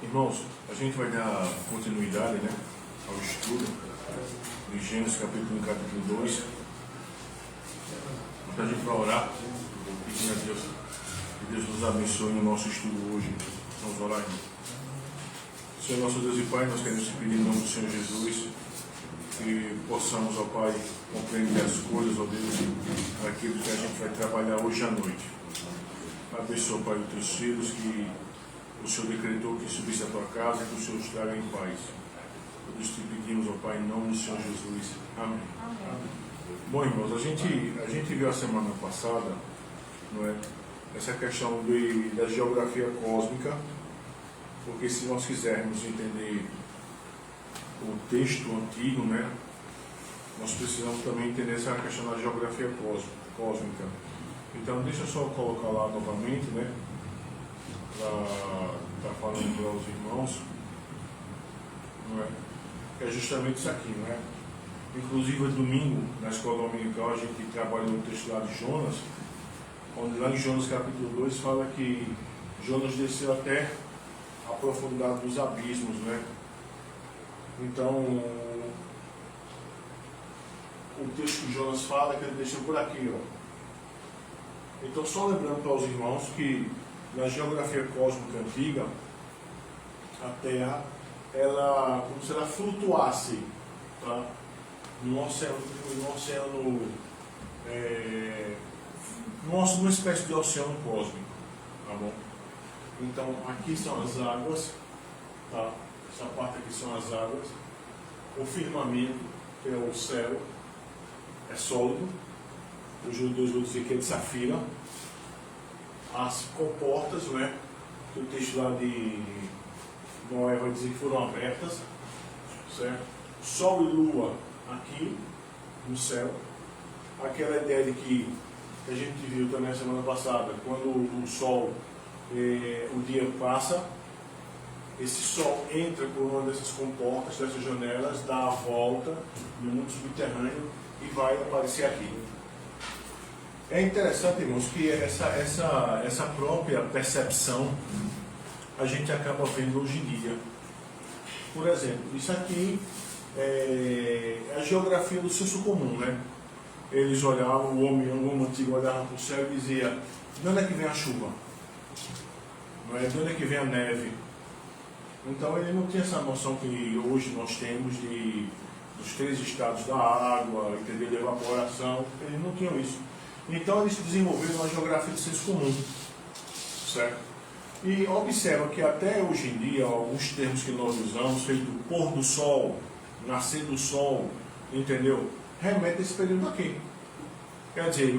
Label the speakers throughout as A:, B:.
A: Irmãos, a gente vai dar continuidade, né, ao estudo de Gênesis capítulo 1, capítulo 2. Então a gente vai orar pedindo a Deus que Deus nos abençoe no nosso estudo hoje. Vamos orar, irmão. Senhor nosso Deus e Pai, nós queremos te pedir em nome do Senhor Jesus que possamos, ó Pai, compreender as coisas, ó Deus, aquilo que a gente vai trabalhar hoje à noite. Abençoa, Pai, os teus filhos, que o Senhor decretou que subisse a tua casa e que o Senhor os traga em paz. Por isso te pedimos, ó Pai, em nome do Senhor Jesus. Amém. Amém. Bom, irmãos, a gente viu a semana passada, não é, essa questão da geografia cósmica, porque se nós quisermos entender o texto antigo, né, nós precisamos também entender essa questão da geografia cósmica. Então, deixa eu só colocar lá novamente, né, para falando para os irmãos, não é? É justamente isso aqui, não é? Inclusive, domingo, na escola dominical, a gente trabalhou no texto lá de Jonas, onde lá em Jonas capítulo 2 fala que Jonas desceu até a profundidade dos abismos, né? Então, o texto que Jonas fala é que ele desceu por aqui, ó. Então, só lembrando para os irmãos que na geografia cósmica antiga, a Terra, ela, como se ela flutuasse, tá, numa espécie de oceano cósmico, tá bom? Então, aqui são as águas, tá? Essa parte aqui são as águas. O firmamento, que é o céu, é sólido. Os judeus vão dizer que é de safira. As comportas, né, que o texto lá de Noé vai dizer que foram abertas, certo? Sol e lua aqui no céu. Aquela ideia de que a gente viu também na semana passada, quando o sol, o dia passa, esse sol entra por uma dessas comportas, dessas janelas, dá a volta no mundo subterrâneo e vai aparecer aqui. É interessante, irmãos, que essa própria percepção a gente acaba vendo hoje em dia. Por exemplo, isso aqui é a geografia do senso comum, né? Eles olhavam, o homem antigo olhava para o céu e dizia: de onde é que vem a chuva? Não é? De onde é que vem a neve? Então ele não tinha essa noção que hoje nós temos dos 3 estados da água, entendeu? De evaporação. Eles não tinham isso. Então eles desenvolveram uma geografia de senso comum, certo? E observa que até hoje em dia, alguns termos que nós usamos, feito pôr do sol, nascer do sol, entendeu? Remete a esse período aqui. Quer dizer,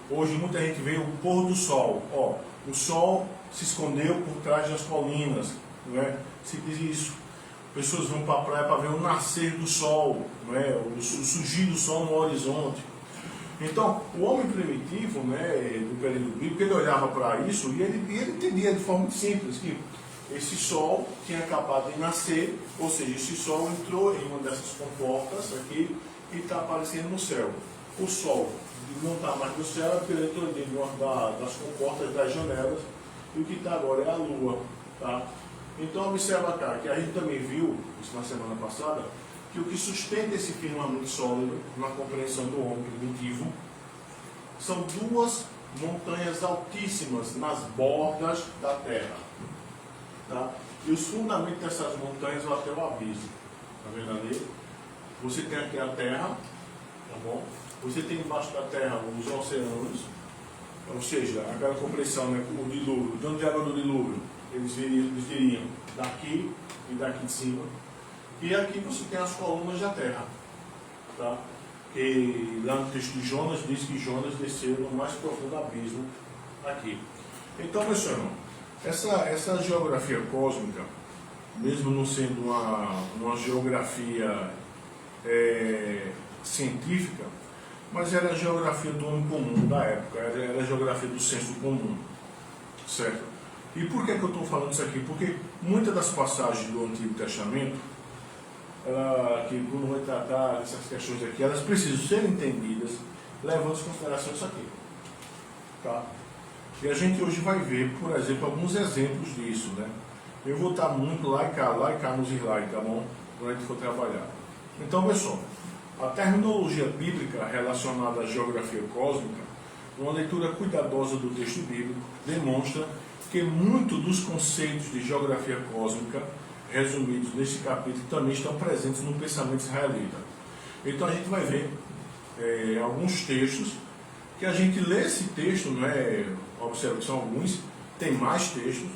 A: hoje muita gente vê o pôr do sol. Ó, o sol se escondeu por trás das colinas, não é? Se diz isso. Pessoas vão para a praia para ver o nascer do sol, não é? O surgir do sol no horizonte. Então, o homem primitivo, né, do período bíblico, ele olhava para isso e ele entendia de forma muito simples que esse sol tinha acabado de nascer, ou seja, esse sol entrou em uma dessas comportas aqui e está aparecendo no céu. O sol não está mais no céu, é porque ele entrou dentro das comportas das janelas, e o que está agora é a lua, tá? Então, observa cá, que a gente também viu, isso na semana passada, que o que sustenta esse firmamento sólido, na compreensão do homem primitivo, são 2 montanhas altíssimas nas bordas da terra. Tá? E os fundamentos dessas montanhas vão até o abismo. Está vendo ali? Você tem aqui a terra, tá bom? Você tem embaixo da terra os oceanos, ou seja, aquela compreensão, né, o dilúvio. De onde é a água do dilúvio? Eles diriam daqui e daqui de cima. E aqui você tem as colunas da terra, tá? E lá no texto de Jonas diz que Jonas desceu no mais profundo abismo aqui. Então, meu senhor, essa geografia cósmica, mesmo não sendo uma geografia científica, mas era a geografia do homem comum da época, era a geografia do senso comum, certo? E por que eu estou falando isso aqui? Porque muitas das passagens do Antigo Testamento, que Bruno vai tratar essas questões aqui, elas precisam ser entendidas levando em consideração isso aqui, tá? E a gente hoje vai ver, por exemplo, alguns exemplos disso, né? Eu vou estar muito lá e cá nos slides, tá bom? Quando a gente for trabalhar. Então, pessoal, a terminologia bíblica relacionada à geografia cósmica, uma leitura cuidadosa do texto bíblico, demonstra que muitos dos conceitos de geografia cósmica resumidos neste capítulo também estão presentes no pensamento israelita. Então a gente vai ver alguns textos que a gente lê esse texto, não é? Observa que são alguns, tem mais textos,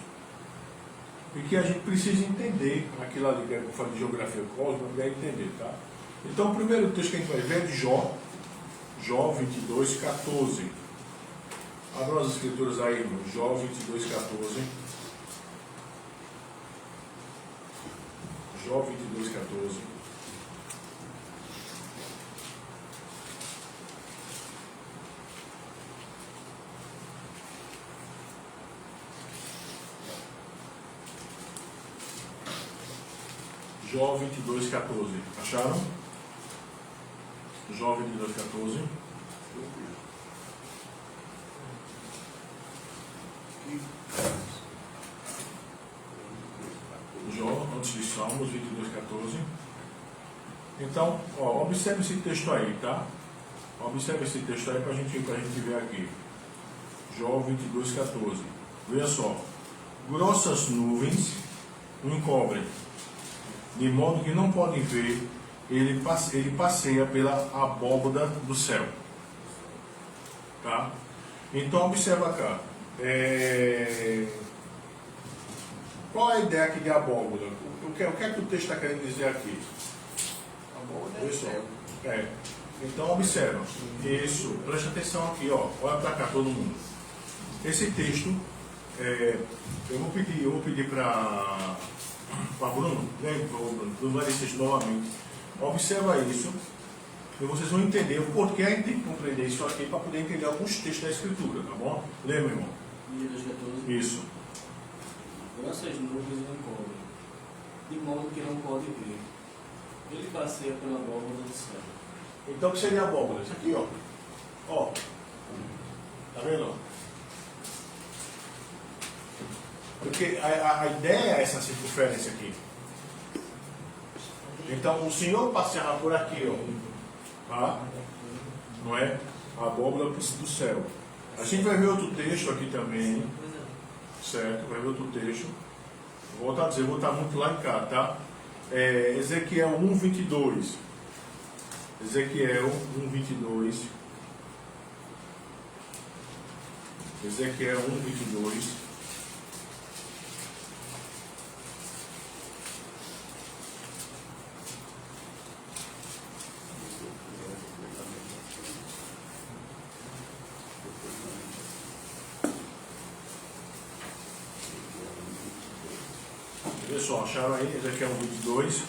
A: e que a gente precisa entender aquilo ali que eu falei de geografia cósmica, para entender, tá? Então o primeiro texto que a gente vai ver é de Jó 22, 14. Abra as escrituras aí, irmão. Jó 22, 14. Jó 22, 14. Jó 22, 14. Acharam? Jó 22, 14. Jó, antes de Salmos 22, 14. Então, ó, observe esse texto aí, tá? Observe esse texto aí para a gente ver aqui. Jó 22, 14. Veja só. Grossas nuvens o encobrem, de modo que não podem ver, ele passeia pela abóbada do céu. Tá? Então, observa cá. Qual é a ideia aqui de abóbada? O que é que o texto está querendo dizer aqui?
B: Abóbada é céu.
A: Então, observa. Isso, preste atenção aqui, ó. Olha para cá, todo mundo. Esse texto, eu vou pedir para Bruno, Bruno vai ler esse texto novamente. Observa isso, e vocês vão entender o porquê a gente tem que compreender isso aqui para poder entender alguns textos da Escritura, tá bom? Lê, meu irmão.
B: 22:14.
A: Isso.
B: Grossas nuvens o encobrem, de modo que não pode ver. Ele passeia pela abóbada do céu.
A: Então, o que seria a abóbada? Isso aqui, ó. Ó. Tá vendo? Porque a ideia é essa circunferência aqui. Então, o Senhor passeava por aqui, ó. Tá? Não é? A abóbada do céu. A gente vai ver outro texto aqui também. Certo? Vai ver outro texto. Vou voltar a dizer, vou estar muito lá em cá, tá? Ezequiel 1:22. Ezequiel 1:22. Ezequiel 1:22. Pessoal, acharam aí? Ezequiel 1:22.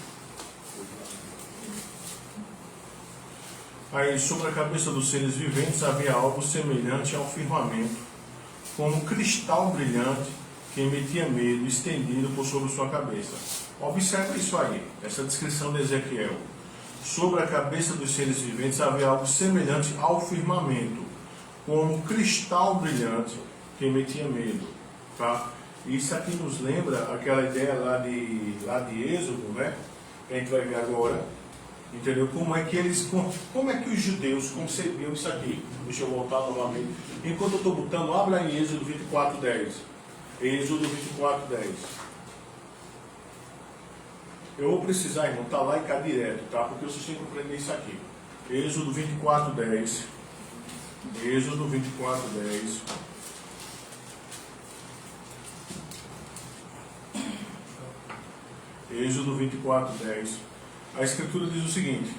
A: Aí, sobre a cabeça dos seres viventes havia algo semelhante ao firmamento, como um cristal brilhante que emitia medo, estendido por sobre sua cabeça. Observe isso aí, essa descrição de Ezequiel. Sobre a cabeça dos seres viventes havia algo semelhante ao firmamento, como um cristal brilhante que emitia medo. Tá? Isso aqui nos lembra aquela ideia lá de Êxodo, né? Que a gente vai ver agora. Entendeu? Como é que os judeus concebiam isso aqui? Deixa eu voltar novamente. Enquanto eu estou botando, abra em Êxodo 24:10. Êxodo 24:10. Eu vou precisar, irmão, estar lá e cá direto, tá? Porque vocês têm que compreender isso aqui. Êxodo 24:10. Êxodo 24:10. Êxodo 24:10. A Escritura diz o seguinte: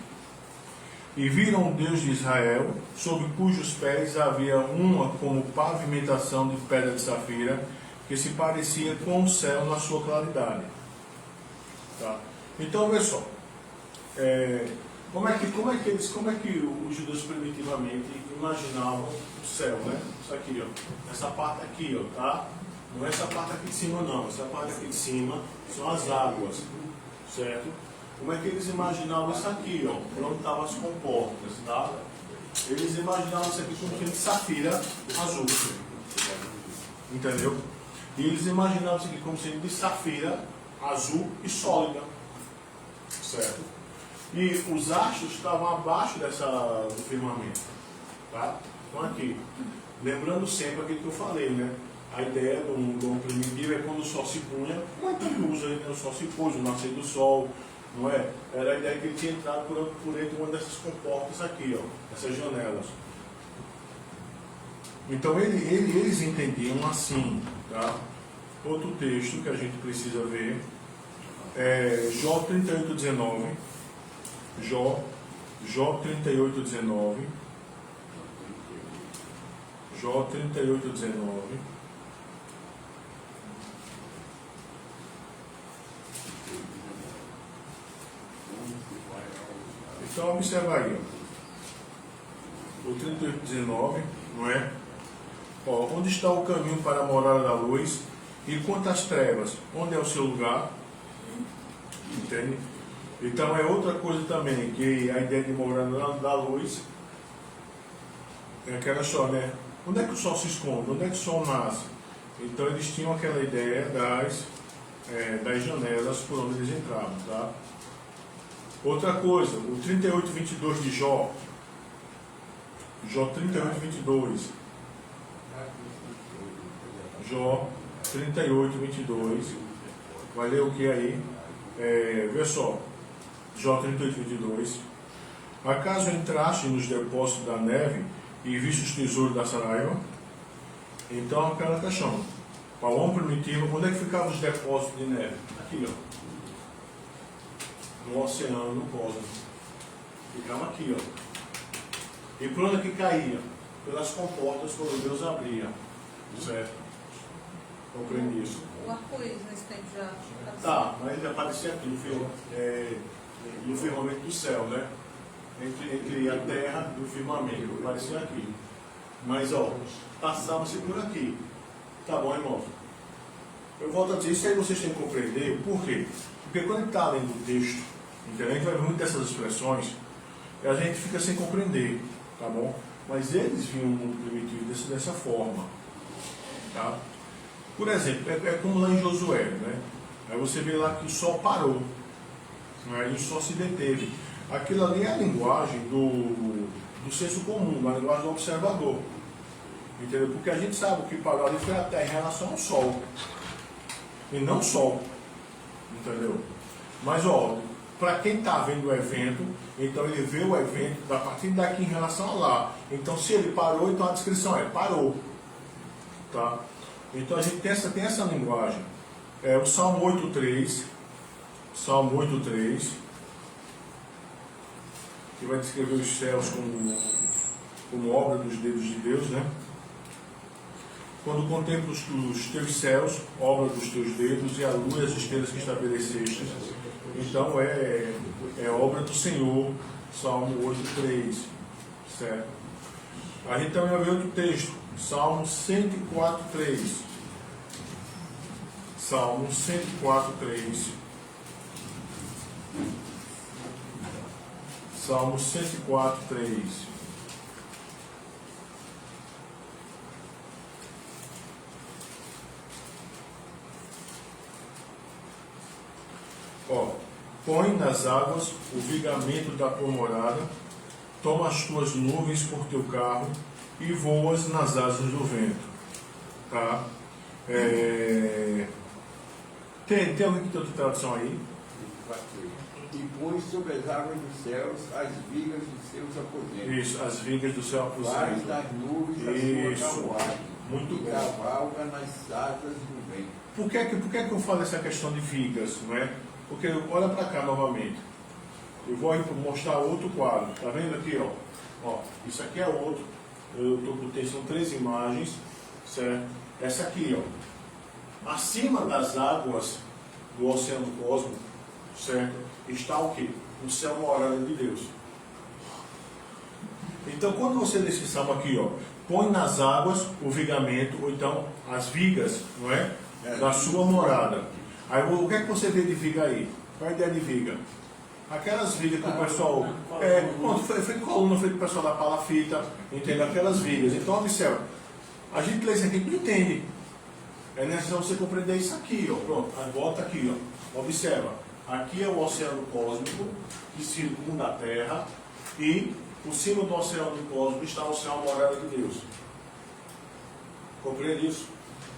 A: e viram o Deus de Israel, sob cujos pés havia uma como pavimentação de pedra de safira, que se parecia com o céu na sua claridade. Tá? Então, veja só, como é que os judeus primitivamente imaginavam o céu, né? Isso aqui, ó. Essa parte aqui, ó, tá? Não é essa parte aqui de cima, não. Essa parte aqui de cima são as águas, certo? Como é que eles imaginavam isso aqui, ó? Por onde estavam as comportas, tá? Eles imaginavam isso aqui com um de safira azul. Entendeu? E eles imaginavam isso aqui como sendo de safira, azul e sólida. Certo? E os astros estavam abaixo do firmamento. Tá? Então aqui, lembrando sempre aquilo que eu falei, né? A ideia do mundo primitivo é quando o sol se punha, como é que ele usa, né? O sol se pôs, o nascer do sol, não é? Era a ideia que ele tinha entrado por entre uma dessas comportas aqui, ó, essas janelas. Então eles entendiam assim, tá? Outro texto que a gente precisa ver é Jó 38:19. Jó 38:19. Jó 38:19. Então observa aí, ó. O 38:19, não é? Ó, onde está o caminho para a morada da luz? E quanto às trevas, onde é o seu lugar? Entende? Então é outra coisa também, que a ideia de morada da luz é aquela só, né? Onde é que o sol se esconde? Onde é que o sol nasce? Então eles tinham aquela ideia das janelas por onde eles entravam, tá? Outra coisa, o 38:22 de Jó. Jó 38:22. Jó 38:22. Vai ler o que aí? Vê só. Jó 38:22. Acaso entraste nos depósitos da neve e viste os tesouros da Saraiva? Então aquela questão. Para o homem primitivo, onde é que ficavam os depósitos de neve? Aqui, ó. No oceano, no cosmos. Ficava aqui, ó. E por onde é que caía? Pelas comportas quando Deus abria. Certo? Compreende isso?
C: O arco-íris nesse tempo já.
A: Tá, mas ele aparecia aqui no firmamento do céu, né? Entre a terra e o firmamento. Aparecia aqui. Mas, ó, passava-se por aqui. Tá bom, irmão? Eu volto a dizer, isso aí vocês têm que compreender. Por quê? Porque quando a gente está lendo o texto, entendeu? A gente vai ver muitas dessas expressões e a gente fica sem compreender, tá bom? Mas eles viam o mundo primitivo dessa forma, tá? Por exemplo, é como lá em Josué, né? Aí você vê lá que o sol parou, né? E o sol se deteve. Aquilo ali é a linguagem do senso comum, a linguagem do observador, entendeu? Porque a gente sabe que parou ali foi a terra em relação ao sol, e não o sol, entendeu? Mas, ó, para quem está vendo o evento, então ele vê o evento a partir daqui em relação a lá. Então, se ele parou, então a descrição é parou, tá? Então a gente tem essa linguagem. O Salmo 8:3, Salmo 8:3, que vai descrever os céus como obra dos dedos de Deus, né? Quando contemplo os teus céus, obra dos teus dedos, e a lua e as estrelas que estabeleceste. Então é obra do Senhor, Salmo 8:3, certo? A gente também vai ver outro texto, Salmo 104:3. Salmo 104:3. Salmo 104:3. Ó, põe nas águas o vigamento da tua morada, toma as tuas nuvens por teu carro e voas nas asas do vento. Tá? Tem alguém que tem outra tradução aí?
D: E põe sobre as águas dos céus as vigas dos seus aposentos.
A: Isso, as vigas do seu
D: Faz
A: aposento.
D: das nuvens a
A: Isso.
D: sua carruagem.
A: Muito
D: e
A: bom.
D: cavalga nas asas do vento.
A: Por que eu falo essa questão de vigas, não é? Porque olha para cá novamente. Eu vou mostrar outro quadro. Tá vendo aqui, ó? Isso aqui é outro. Eu estou com o texto, são 3 imagens, certo? Essa aqui, ó. Acima das águas do oceano cósmico, certo? Está o quê? O céu morando de Deus. Então, quando você lê esse salmo aqui, ó, põe nas águas o vigamento, ou então as vigas, não é? Da sua morada. Aí o que é que você vê de viga aí? Qual é a ideia de viga? Aquelas vigas que o pessoal. Foi coluna feita o pessoal da palafita, entende? Aquelas vigas. Então observa, a gente lê isso aqui e não entende. É necessário você compreender isso aqui, ó. Pronto, volta aqui, ó. Observa. Aqui é o oceano cósmico que circunda a Terra e por cima do oceano cósmico está o céu morada de Deus. Compreende isso?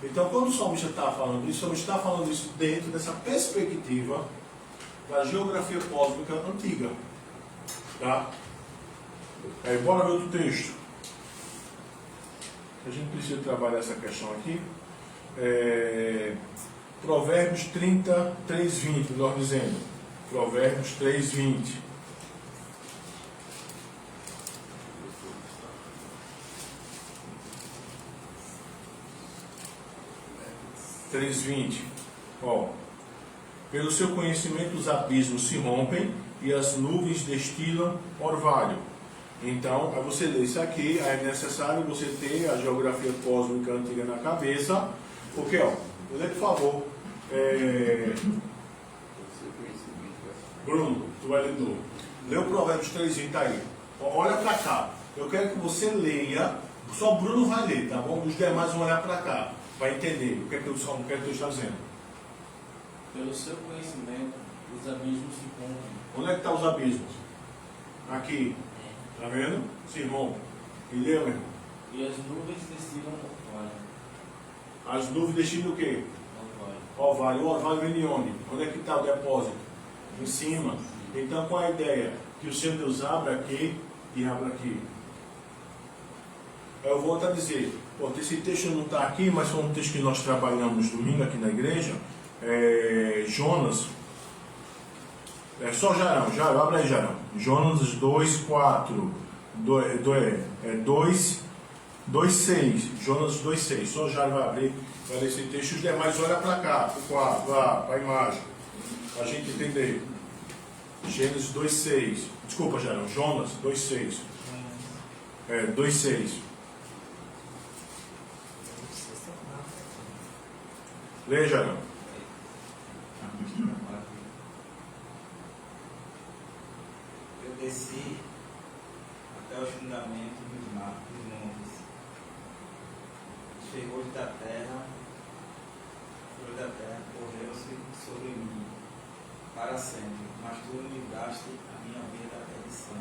A: Então, quando o salmista está falando isso, o salmista está falando isso dentro dessa perspectiva da geografia cósmica antiga. Tá? Aí, bora ver outro texto. A gente precisa trabalhar essa questão aqui. Provérbios 33, 20, nós dizendo. Provérbios 3, 20. Ó, pelo seu conhecimento os abismos se rompem e as nuvens destilam orvalho. Então, aí você lê isso aqui, aí é necessário você ter a geografia cósmica antiga na cabeça, porque, ó, lê por favor, Bruno, tu vai ler de novo. Lê o Provérbios 3:20 aí. Olha para cá. Eu quero que você leia, só o Bruno vai ler, tá bom? Os demais vão olhar para cá, vai entender o que é que eu estou dizendo.
B: Pelo seu conhecimento, os abismos se rompem.
A: Onde é que estão os abismos? Aqui. Está vendo? Se rompe. E lê, meu irmão.
B: E as nuvens destilam orvalho.
A: As nuvens destilam o quê?
B: Orvalho.
A: Orvalho. O orvalho vem de onde? Onde é que está o depósito? Em cima. Então qual é a ideia? Que o Senhor Deus abre aqui e abre aqui. Eu volto a dizer, esse texto não está aqui, mas foi um texto que nós trabalhamos domingo aqui na igreja. Jonas. Só Jarão, abre aí Jarão. Jonas 2:4. 2:6. Jonas 2:6. Só Jarão vai abrir para ler esse texto. Os demais olha para cá, para o quadro, para a imagem. Para a gente entender. Gênesis 2:6. Desculpa, Jarão. Jonas 2:6. 2:6. Lê, Jarão.
E: Eu desci até os fundamentos dos montes, os ferrolhos da terra correram-se sobre mim para sempre, mas tu me livraste a minha vida da perdição,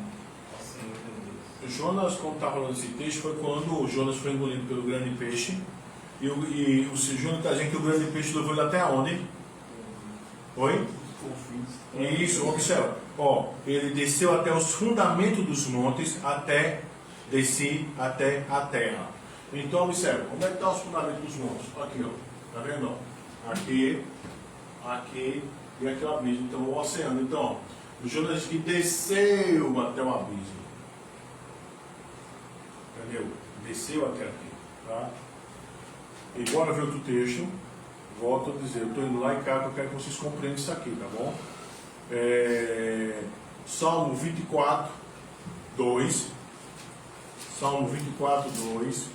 E: ó Senhor meu Deus.
A: Jonas, como está falando esse texto, foi quando o Jonas foi engolido pelo grande peixe. E o Jonas está dizendo que o grande peixe levou ele até onde? Oi? Isso, observa. Ó, ele desceu até os fundamentos dos montes, até descer até a terra. Então, observa, como é que estão os fundamentos dos montes? Aqui, ó. Tá vendo? Aqui e aqui o abismo. Então, o oceano. Então, o Jonas diz que desceu até o abismo. Entendeu? Desceu até aqui. Tá? E bora ver outro texto. Volto a dizer, eu estou indo lá em casa, eu quero que vocês compreendam isso aqui, tá bom? Salmo 24, 2. Salmo 24, 2.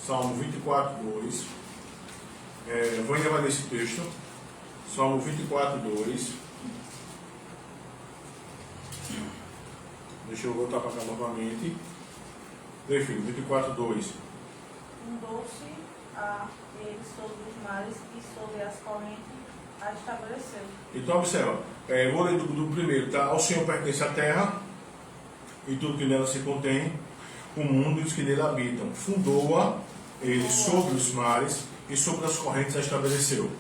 A: Salmo 24, 2. Vou ainda mais nesse texto. Salmo 24, 2. Deixa eu voltar para cá novamente. Enfim, 24, 2.
C: Fundou-se a ele sobre os mares e sobre as correntes a estabeleceu.
A: Então, observa. Vou ler do primeiro, tá? Ao Senhor pertence a terra e tudo que nela se contém, o mundo e os que nele habitam. Fundou-a ele sobre os mares e sobre as correntes a estabeleceu.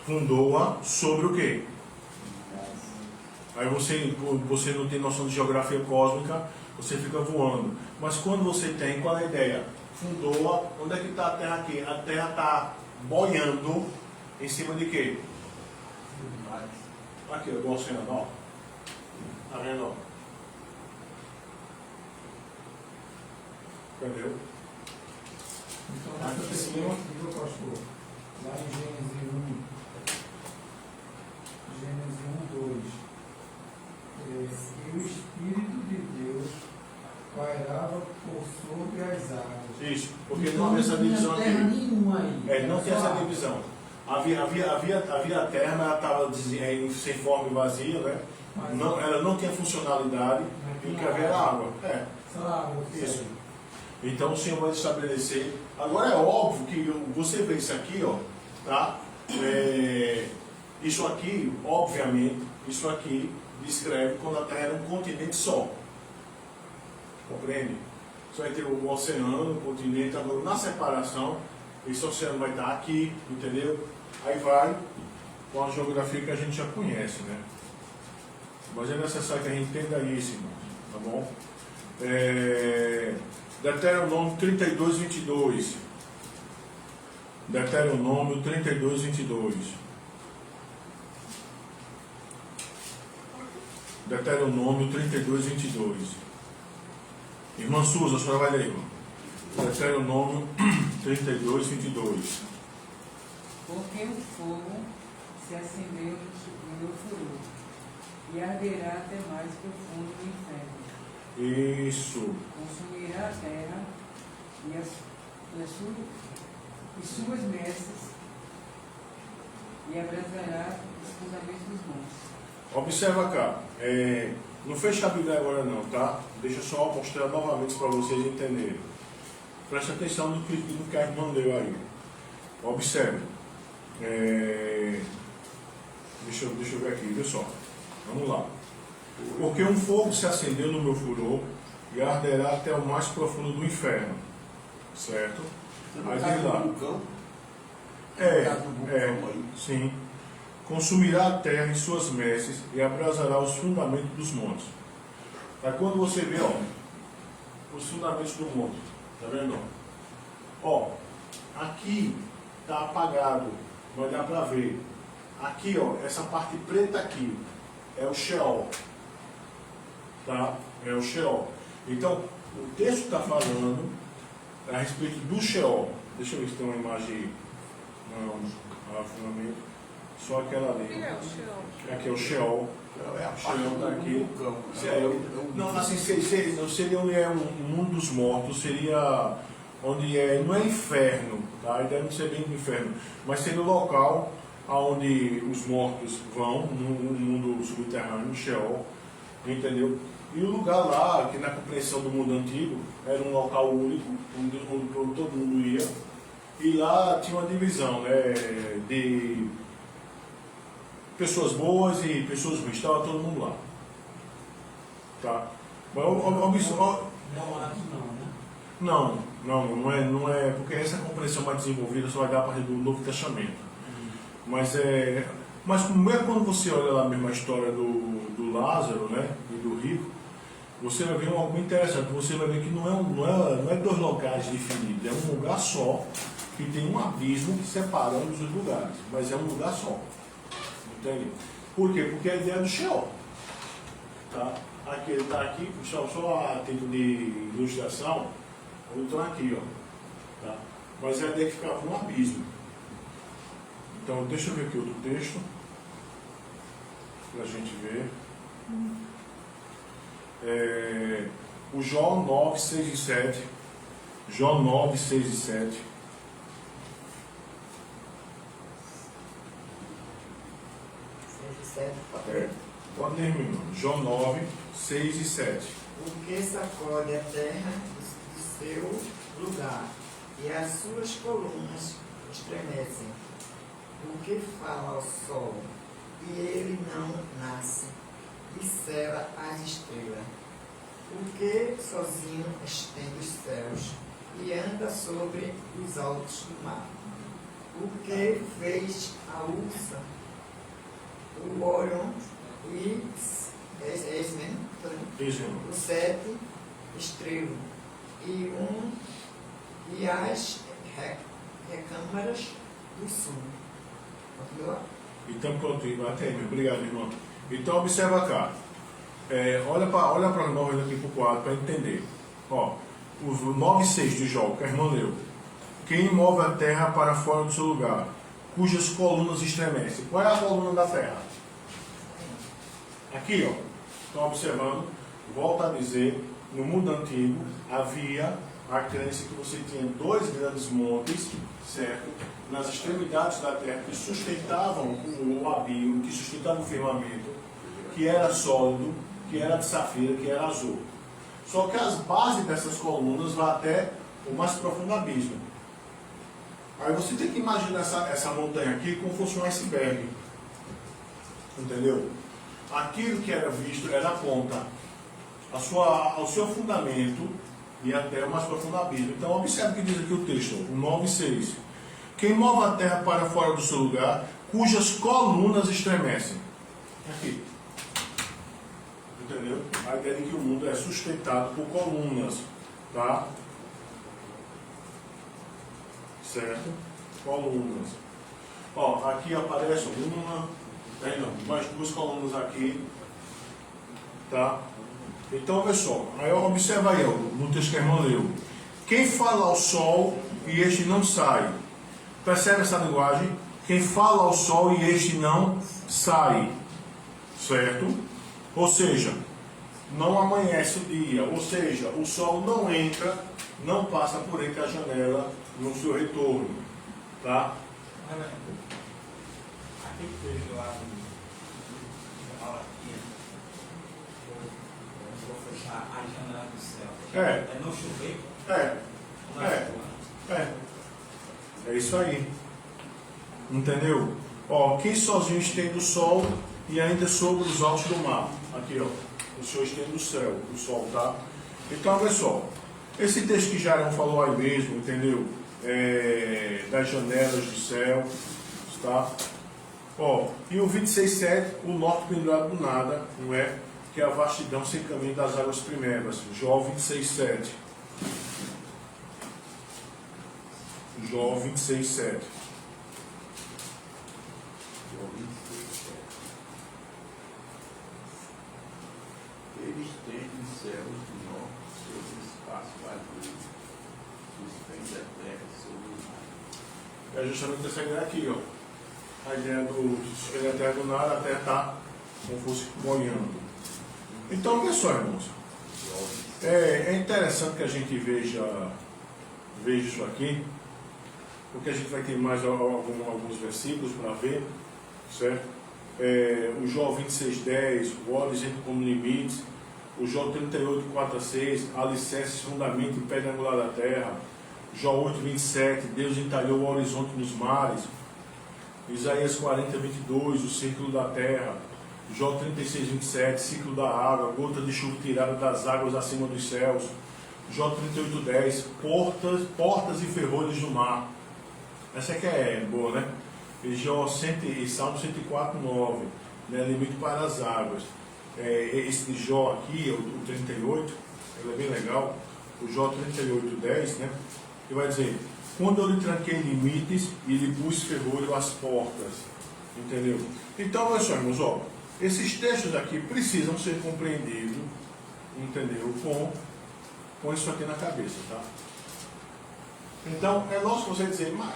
A: Fundou-a sobre o quê? Aí você não tem noção de geografia cósmica, você fica voando. Mas quando você tem, qual é a ideia? Fundou-a, onde é que está a terra aqui? A terra está boiando em cima de quê? Aqui, o oceano, ó. Tá vendo, ó? Entendeu?
F: Então, essa pessoa, viu, pastor? Lá em Gênesis 1, 2. E o Espírito de Deus pairava por sobre as águas.
A: Isso, porque
F: Então,
A: não havia essa divisão
F: não tinha terra
A: aqui.
F: nenhuma aí.
A: Não tem essa divisão. Havia a terra, mas ela estava sem forma e vazia, né? Não, ela não tinha funcionalidade, e o que havia era água.
F: Só água.
A: Isso. Então o Senhor vai estabelecer Agora é óbvio que você vê isso aqui, ó, tá? Isso aqui, obviamente, isso aqui descreve quando a Terra era um continente só. Compreende? Você vai ter o oceano, o continente, agora na separação, esse oceano vai estar aqui, entendeu? Aí vai com a geografia que a gente já conhece, né? Mas é necessário que a gente entenda isso, irmãos, tá bom? Deuteronômio 32, 22. Deuteronômio 32, 22. Deuteronômio 32, 22. Irmã Suza, a senhora vai ler, irmã. Deuteronômio 32, 22.
G: Porque o fogo se acendeu no meu furor, e arderá até mais profundo do inferno.
A: Isso.
G: Consumirá a terra e suas mesas, e abrasará os fundamentos dos montes.
A: Observa cá. Não fecha a Bíblia agora não, tá? Deixa eu só mostrar novamente para vocês entenderem. Presta atenção no que a irmã leu aí. Observe. Deixa eu ver aqui, viu só. Vamos lá. Porque um fogo se acendeu no meu furor e arderá até o mais profundo do inferno. Certo? Aí diz lá. Sim. Consumirá a terra e suas messes e abrasará os fundamentos dos montes. Aí quando você vê, ó, os fundamentos do monte, tá vendo? Ó, aqui está apagado, mas dá para ver. Aqui, ó, essa parte preta aqui é o Sheol, tá? É o Sheol. Então, o texto está falando a respeito do Sheol. Deixa eu ver se tem uma imagem. Não, fundamento. Só aquela ali. Aqui é o Sheol. O Sheol está aqui. Não, assim, seria onde é um mundo dos mortos, seria onde não é inferno, tá? Deve não ser bem do inferno, mas seria o local onde os mortos vão, no mundo subterrâneo, Sheol, entendeu? E o lugar lá, que na compreensão do mundo antigo, era um local único, onde todo mundo ia, e lá tinha uma divisão, né, de pessoas boas e pessoas ruins, estava todo mundo lá. Tá? Mas, não é, porque essa compreensão mais desenvolvida só vai dar a partir do Novo Testamento. Mas como é quando você olha lá mesmo a história do Lázaro, né, e do rico, você vai ver algo interessante. Você vai ver que não é dois locais definidos, é um lugar só, que tem um abismo separando os lugares, mas é um lugar só. Entende? Por quê? Porque a ideia é do Sheol. Tá? Aqui, ele está aqui, só a título de ilustração, eu estou aqui, ó. Tá? Mas a ideia é que ficava um abismo. Então, deixa eu ver aqui outro texto, para a gente ver. O Jó 9, 6 e 7. Jó 9, 6 e 7. Pode ler, meu irmão. Jó 9, 6 e 7.
H: Porque sacode a terra do seu lugar, e as suas colunas estremecem. Porque fala ao sol, e ele não nasce, e cela as estrelas. Porque sozinho estende os céus, e anda sobre os altos do mar. Porque fez a ursa, o Orion e esse mesmo, o 7 estrelo e as recâmaras do sul. Continua?
A: Então pronto, até aí, obrigado, irmão. Então observa cá. Olha para nós aqui para o quadro para entender. Ó, os 9,6 de Jó, que a irmã leu. Quem move a terra para fora do seu lugar, cujas colunas estremecem. Qual é a coluna da terra? Aqui, ó. Estão observando? Volto a dizer, no mundo antigo havia a crença que você tinha dois grandes montes, certo? Nas extremidades da terra que sustentavam o abismo, que sustentavam o firmamento, que era sólido, que era de safira, que era azul. Só que as bases dessas colunas vão até o mais profundo abismo. Aí você tem que imaginar essa montanha aqui como fosse um iceberg. Entendeu? Aquilo que era visto era a ponta. Ao seu fundamento e até o mais profundo abismo. Então observe o que diz aqui o texto, o 9:6. Quem move a terra para fora do seu lugar, cujas colunas estremecem. Aqui. Entendeu? A ideia de que o mundo é sustentado por colunas. Tá? Certo? Colunas. Ó, aqui aparece mais duas colunas aqui. Tá? Então, olha só. Aí, observa aí, ó, no texto que a irmã leu. Quem fala ao sol e este não sai. Percebe essa linguagem? Quem fala ao sol e este não sai. Certo? Ou seja, não amanhece o dia. Ou seja, o sol não entra, não passa por entre a janela no seu retorno. Tá?
E: Aquele texto lá do Malaquias, vou fechar a janela do céu.
A: É
E: não chover?
A: É isso aí. Entendeu? Ó, quem sozinho estende o sol e ainda sobre os altos do mar. Aqui, ó. O Senhor estende o céu, o sol, tá? Então, olha só. Esse texto que Jairão falou aí mesmo, entendeu? Das janelas do céu, tá? Ó, e o 26:7, o norte pendurado do nada, não é? Que é a vastidão sem caminho das águas primeiras. Jó 26:7. Jó 26:7.
D: Ele estende os céus do norte sobre o espaço vazio, suspende a terra sobre o mar.
A: É justamente essa ideia aqui, ó. A ideia do suspender a terra do nada, a terra está como fosse boiando. Então, olha só, irmãos. É interessante que a gente veja isso aqui, porque a gente vai ter mais alguns versículos para ver, certo? O Jó 26:10, o horizonte como limites, o Jó 38:4-6, alicerces, fundamento e pedra angular da terra, Jó 8:27, Deus entalhou o horizonte nos mares, Isaías 40:22, o círculo da terra, Jó 36:27, ciclo da água, gota de chuva tirada das águas acima dos céus, Jó 38:10, portas e ferrolhos do mar. Essa aqui é boa, né? E Salmo 104:9, né? Limite para as águas. Esse de Jó aqui, o 38, ele é bem legal. O Jó 38:10, né? Que vai dizer: quando eu lhe tranquei limites e lhe pus ferrolho às portas. Entendeu? Então, olha só, irmãos, ó, esses textos aqui precisam ser compreendidos, entendeu? Com isso aqui na cabeça, tá? Então, é lógico você dizer, mas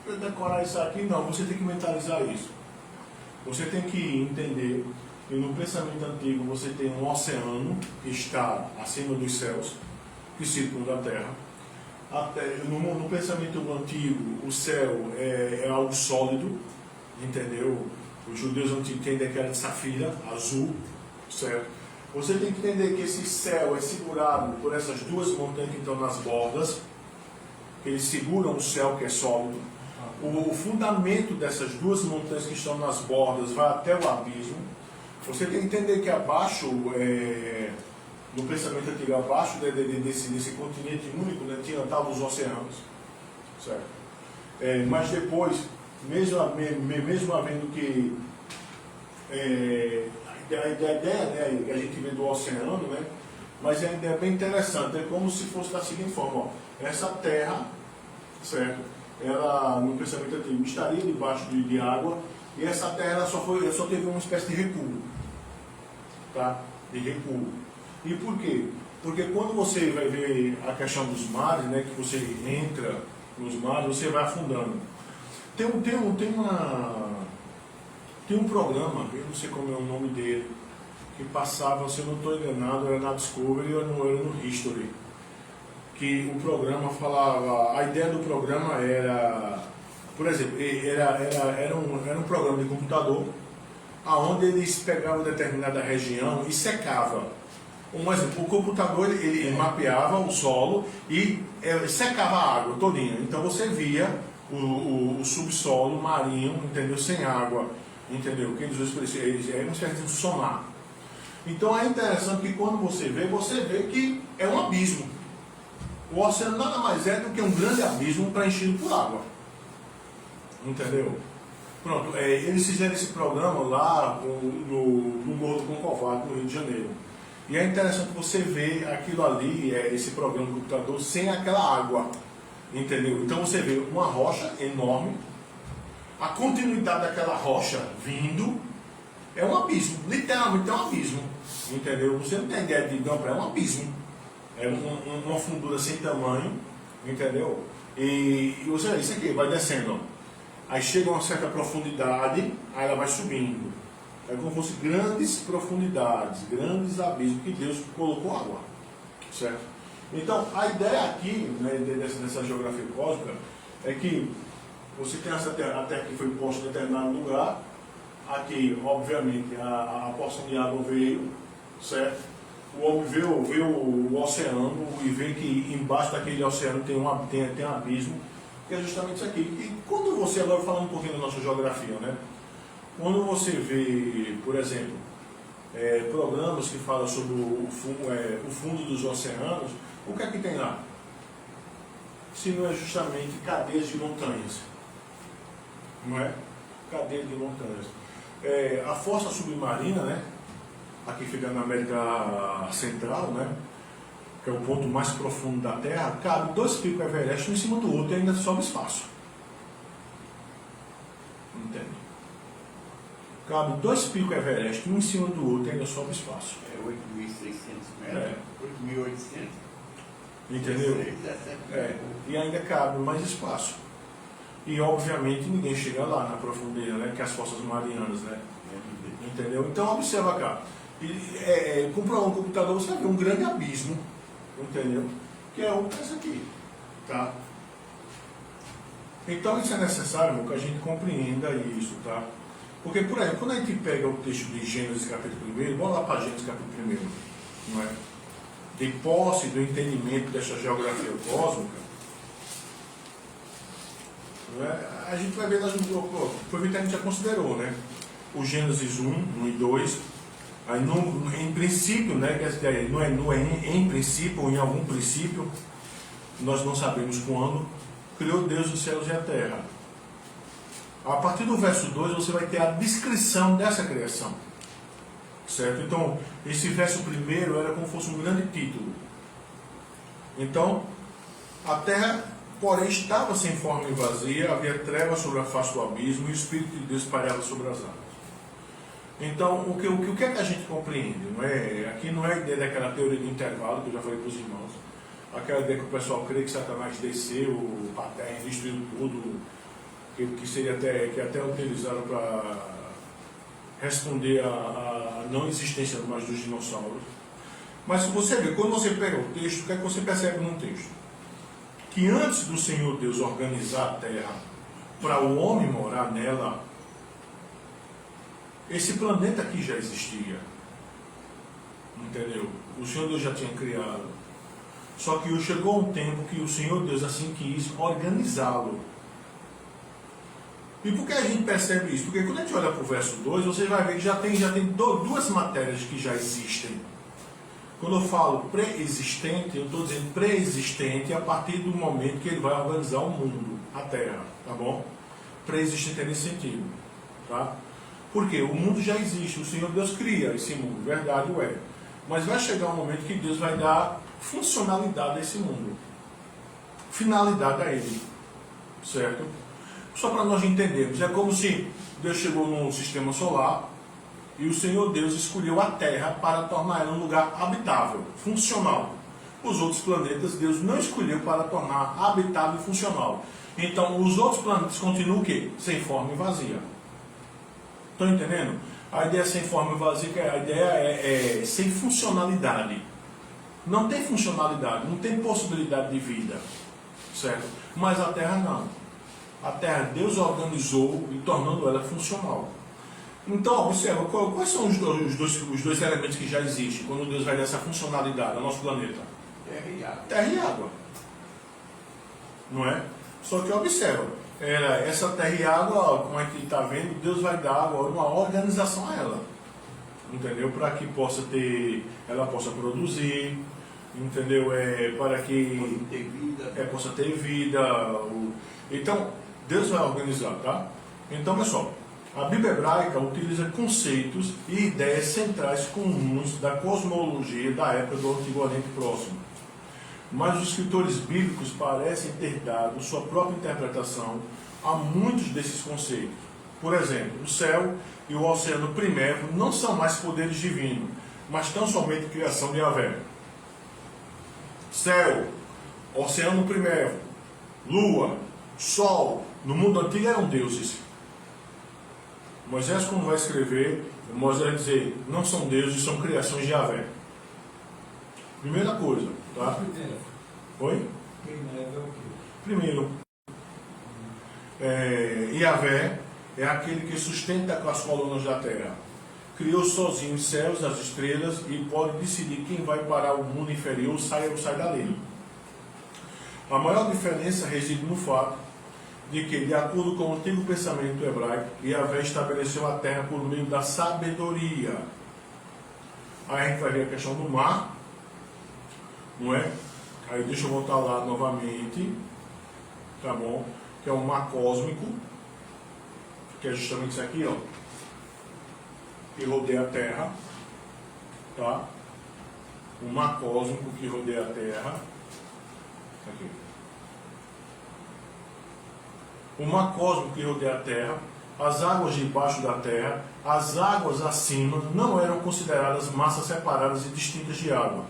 A: para decorar isso aqui, não, você tem que mentalizar isso. Você tem que entender que no pensamento antigo você tem um oceano que está acima dos céus, que circunda a terra. No pensamento antigo, o céu é algo sólido, entendeu? Os judeus antigos entendem que era de safira, azul, certo? Você tem que entender que esse céu é segurado por essas duas montanhas que estão nas bordas, que eles seguram o céu que é sólido. O fundamento dessas duas montanhas que estão nas bordas vai até o abismo. Você tem que entender que abaixo, no pensamento antigo, abaixo desse continente único, né, estavam os oceanos, certo? Mas depois, mesmo havendo que a ideia, né, a gente vê do oceano, né, mas a ideia é bem interessante, é como se fosse da seguinte forma, ó, essa terra, certo? Ela, no pensamento antigo, estaria debaixo de água, e essa terra ela só teve uma espécie de recuo, tá? De recuo. E por quê? Porque quando você vai ver a questão dos mares, né, que você entra nos mares, você vai afundando. Tem um programa, eu não sei como é o nome dele, que passava, se eu não estou enganado, era na Discovery ou era no History. Que o programa falava, a ideia do programa era, por exemplo, era um programa de computador, onde eles pegavam determinada região e secava. Um exemplo, o computador ele mapeava o solo e secava a água todinha. Então você via o subsolo marinho, entendeu? Sem água, entendeu? Que eles é uma espécie de sonar. Então é interessante que quando você vê que é um abismo. O oceano nada mais é do que um grande abismo preenchido por água. Entendeu? Pronto, eles fizeram esse programa lá no Morro do Concovado, no Rio de Janeiro. E é interessante você ver aquilo ali, esse programa do computador, sem aquela água. Entendeu? Então você vê uma rocha enorme, a continuidade daquela rocha vindo, é um abismo, literalmente é um abismo. Entendeu? Você não tem ideia de não, é um abismo. É uma fundura sem tamanho, entendeu? E você vê, isso aqui vai descendo, ó. Aí chega a uma certa profundidade, aí ela vai subindo. É como se fosse grandes profundidades, grandes abismos que Deus colocou água. Certo? Então, a ideia aqui, né, dessa geografia cósmica, é que você tem essa terra, a terra que foi posta em determinado lugar. Aqui, obviamente, a porção de água veio, certo? O homem vê o oceano e vê que embaixo daquele oceano tem um abismo, que é justamente isso aqui. E quando você, agora falando um pouquinho da nossa geografia, né? Quando você vê, por exemplo, programas que falam sobre o fundo dos oceanos, o que é que tem lá? Se não é justamente cadeias de montanhas. Não é? Cadeias de montanhas. A força submarina, né? Aqui fica na América Central, né? Que é o ponto mais profundo da Terra, cabe 2 picos Everest um em cima do outro e ainda sobe espaço. Entende? Cabe 2 picos Everest um em cima do outro e ainda sobe espaço.
D: 8.600 metros, 8.800.
A: Entendeu?
D: 16,
A: E ainda cabe mais espaço. E obviamente ninguém chega lá na profundidade, né? Que as forças marianas, né? Entendeu? Então observa cá. Com um computador você vai ver um grande abismo, entendeu? Que é esse aqui, tá? Então isso é necessário que a gente compreenda isso, tá? Porque, por exemplo, quando a gente pega o texto de Gênesis capítulo 1, vamos lá para Gênesis capítulo 1, não é? De posse do entendimento dessa geografia cósmica, não é? A gente vai ver, foi o que a gente já considerou, né? O Gênesis 1 e 2, aí em princípio, né? Não é em princípio ou em algum princípio, nós não sabemos quando, criou Deus os céus e a terra. A partir do verso 2 você vai ter a descrição dessa criação. Certo? Então, esse verso primeiro era como se fosse um grande título. Então, a terra, porém, estava sem forma e vazia, havia trevas sobre a face do abismo e o Espírito de Deus pairava sobre as águas. Então, o que é que a gente compreende? Não é? Aqui não é a ideia daquela teoria do intervalo, que eu já falei para os irmãos. Aquela ideia que o pessoal crê que Satanás desceu para a terra e destruiu tudo, que seria até utilizado para responder a não existência mais dos dinossauros. Mas se você ver, quando você pega o texto, o que é que você percebe no texto? Que antes do Senhor Deus organizar a terra para o homem morar nela, esse planeta aqui já existia. Entendeu? O Senhor Deus já tinha criado. Só que chegou um tempo que o Senhor Deus assim quis organizá-lo. E por que a gente percebe isso? Porque quando a gente olha para o verso 2, você vai ver que já tem duas matérias que já existem. Quando eu falo pré-existente, eu estou dizendo pré-existente a partir do momento que ele vai organizar o mundo, a Terra, tá bom? Pré-existente é nesse sentido, tá? Porque o mundo já existe, o Senhor Deus cria esse mundo, verdade é. Mas vai chegar um momento que Deus vai dar funcionalidade a esse mundo, finalidade a ele, certo? Só para nós entendermos, é como se Deus chegou no sistema solar e o Senhor Deus escolheu a Terra para tornar ela um lugar habitável, funcional. Os outros planetas Deus não escolheu para tornar habitável e funcional. Então os outros planetas continuam o quê? Sem forma e vazia. Estão entendendo? A ideia sem forma e vazia, a ideia é sem funcionalidade. Não tem funcionalidade, não tem possibilidade de vida, certo? Mas a Terra não. A Terra Deus organizou e tornando ela funcional. Então, observa, quais são os dois elementos que já existem quando Deus vai dar essa funcionalidade ao nosso planeta?
D: Terra e água.
A: Terra e água. Não é? Só que observa, era essa terra e água, como é que está vendo, Deus vai dar agora uma organização a ela, entendeu? Para que ela possa produzir, entendeu? Para que
D: Pode ter vida.
A: possa ter vida. Então, Deus vai organizar, tá? Então, pessoal, a Bíblia hebraica utiliza conceitos e ideias centrais comuns da cosmologia da época do Antigo Oriente Próximo. Mas os escritores bíblicos parecem ter dado sua própria interpretação a muitos desses conceitos. Por exemplo, o céu e o oceano primevo não são mais poderes divinos, mas tão somente criação de Yahvé. Céu, oceano primevo, lua, sol, no mundo antigo eram deuses. Moisés, quando vai escrever, Moisés vai dizer, não são deuses, são criações de Yahvé. Primeira coisa, tá?
F: Primeiro.
A: Oi?
F: Primeiro é o quê?
A: Primeiro, Yahvé é aquele que sustenta com as colunas da terra. Criou sozinho os céus, as estrelas e pode decidir quem vai parar o mundo inferior ou sai dali. A maior diferença reside no fato de que, de acordo com o antigo pensamento hebraico, Yahvé estabeleceu a terra por meio da sabedoria. Aí a gente vai ver a questão do mar, não é? Aí deixa eu voltar lá novamente, tá bom? Que é um mar cósmico, que é justamente isso aqui, ó, que rodeia a Terra, tá? O mar cósmico que rodeia a Terra, aqui. O mar cósmico que rodeia a Terra, as águas debaixo da Terra, as águas acima não eram consideradas massas separadas e distintas de água.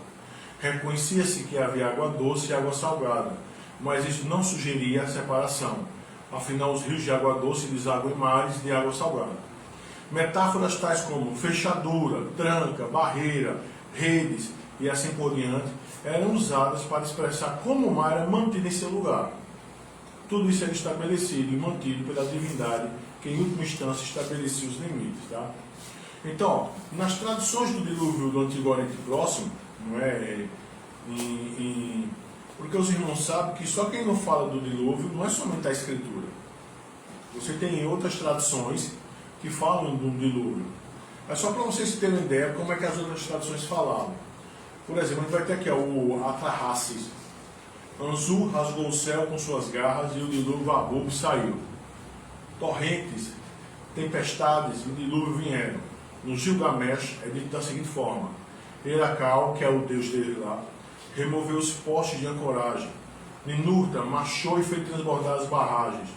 A: Reconhecia-se que havia água doce e água salgada, mas isso não sugeria a separação. Afinal, os rios de água doce desaguam em mares de água salgada. Metáforas tais como fechadura, tranca, barreira, redes e assim por diante eram usadas para expressar como o mar era mantido em seu lugar. Tudo isso era estabelecido e mantido pela divindade, que em última instância estabelecia os limites. Tá? Então, nas tradições do dilúvio do Antigo Oriente Próximo, não é? Porque os irmãos sabem que só quem não fala do dilúvio não é somente a Escritura. Você tem outras tradições que falam do dilúvio. É só para vocês terem uma ideia como é que as outras tradições falavam. Por exemplo, a gente vai ter aqui o Atarraces. Anzu rasgou o céu com suas garras e o dilúvio abou e saiu. Torrentes, tempestades e dilúvio vieram. No Gilgamesh é dito da seguinte forma: Heracal, que é o deus dele lá, removeu os postes de ancoragem. Ninurta marchou e fez transbordar as barragens.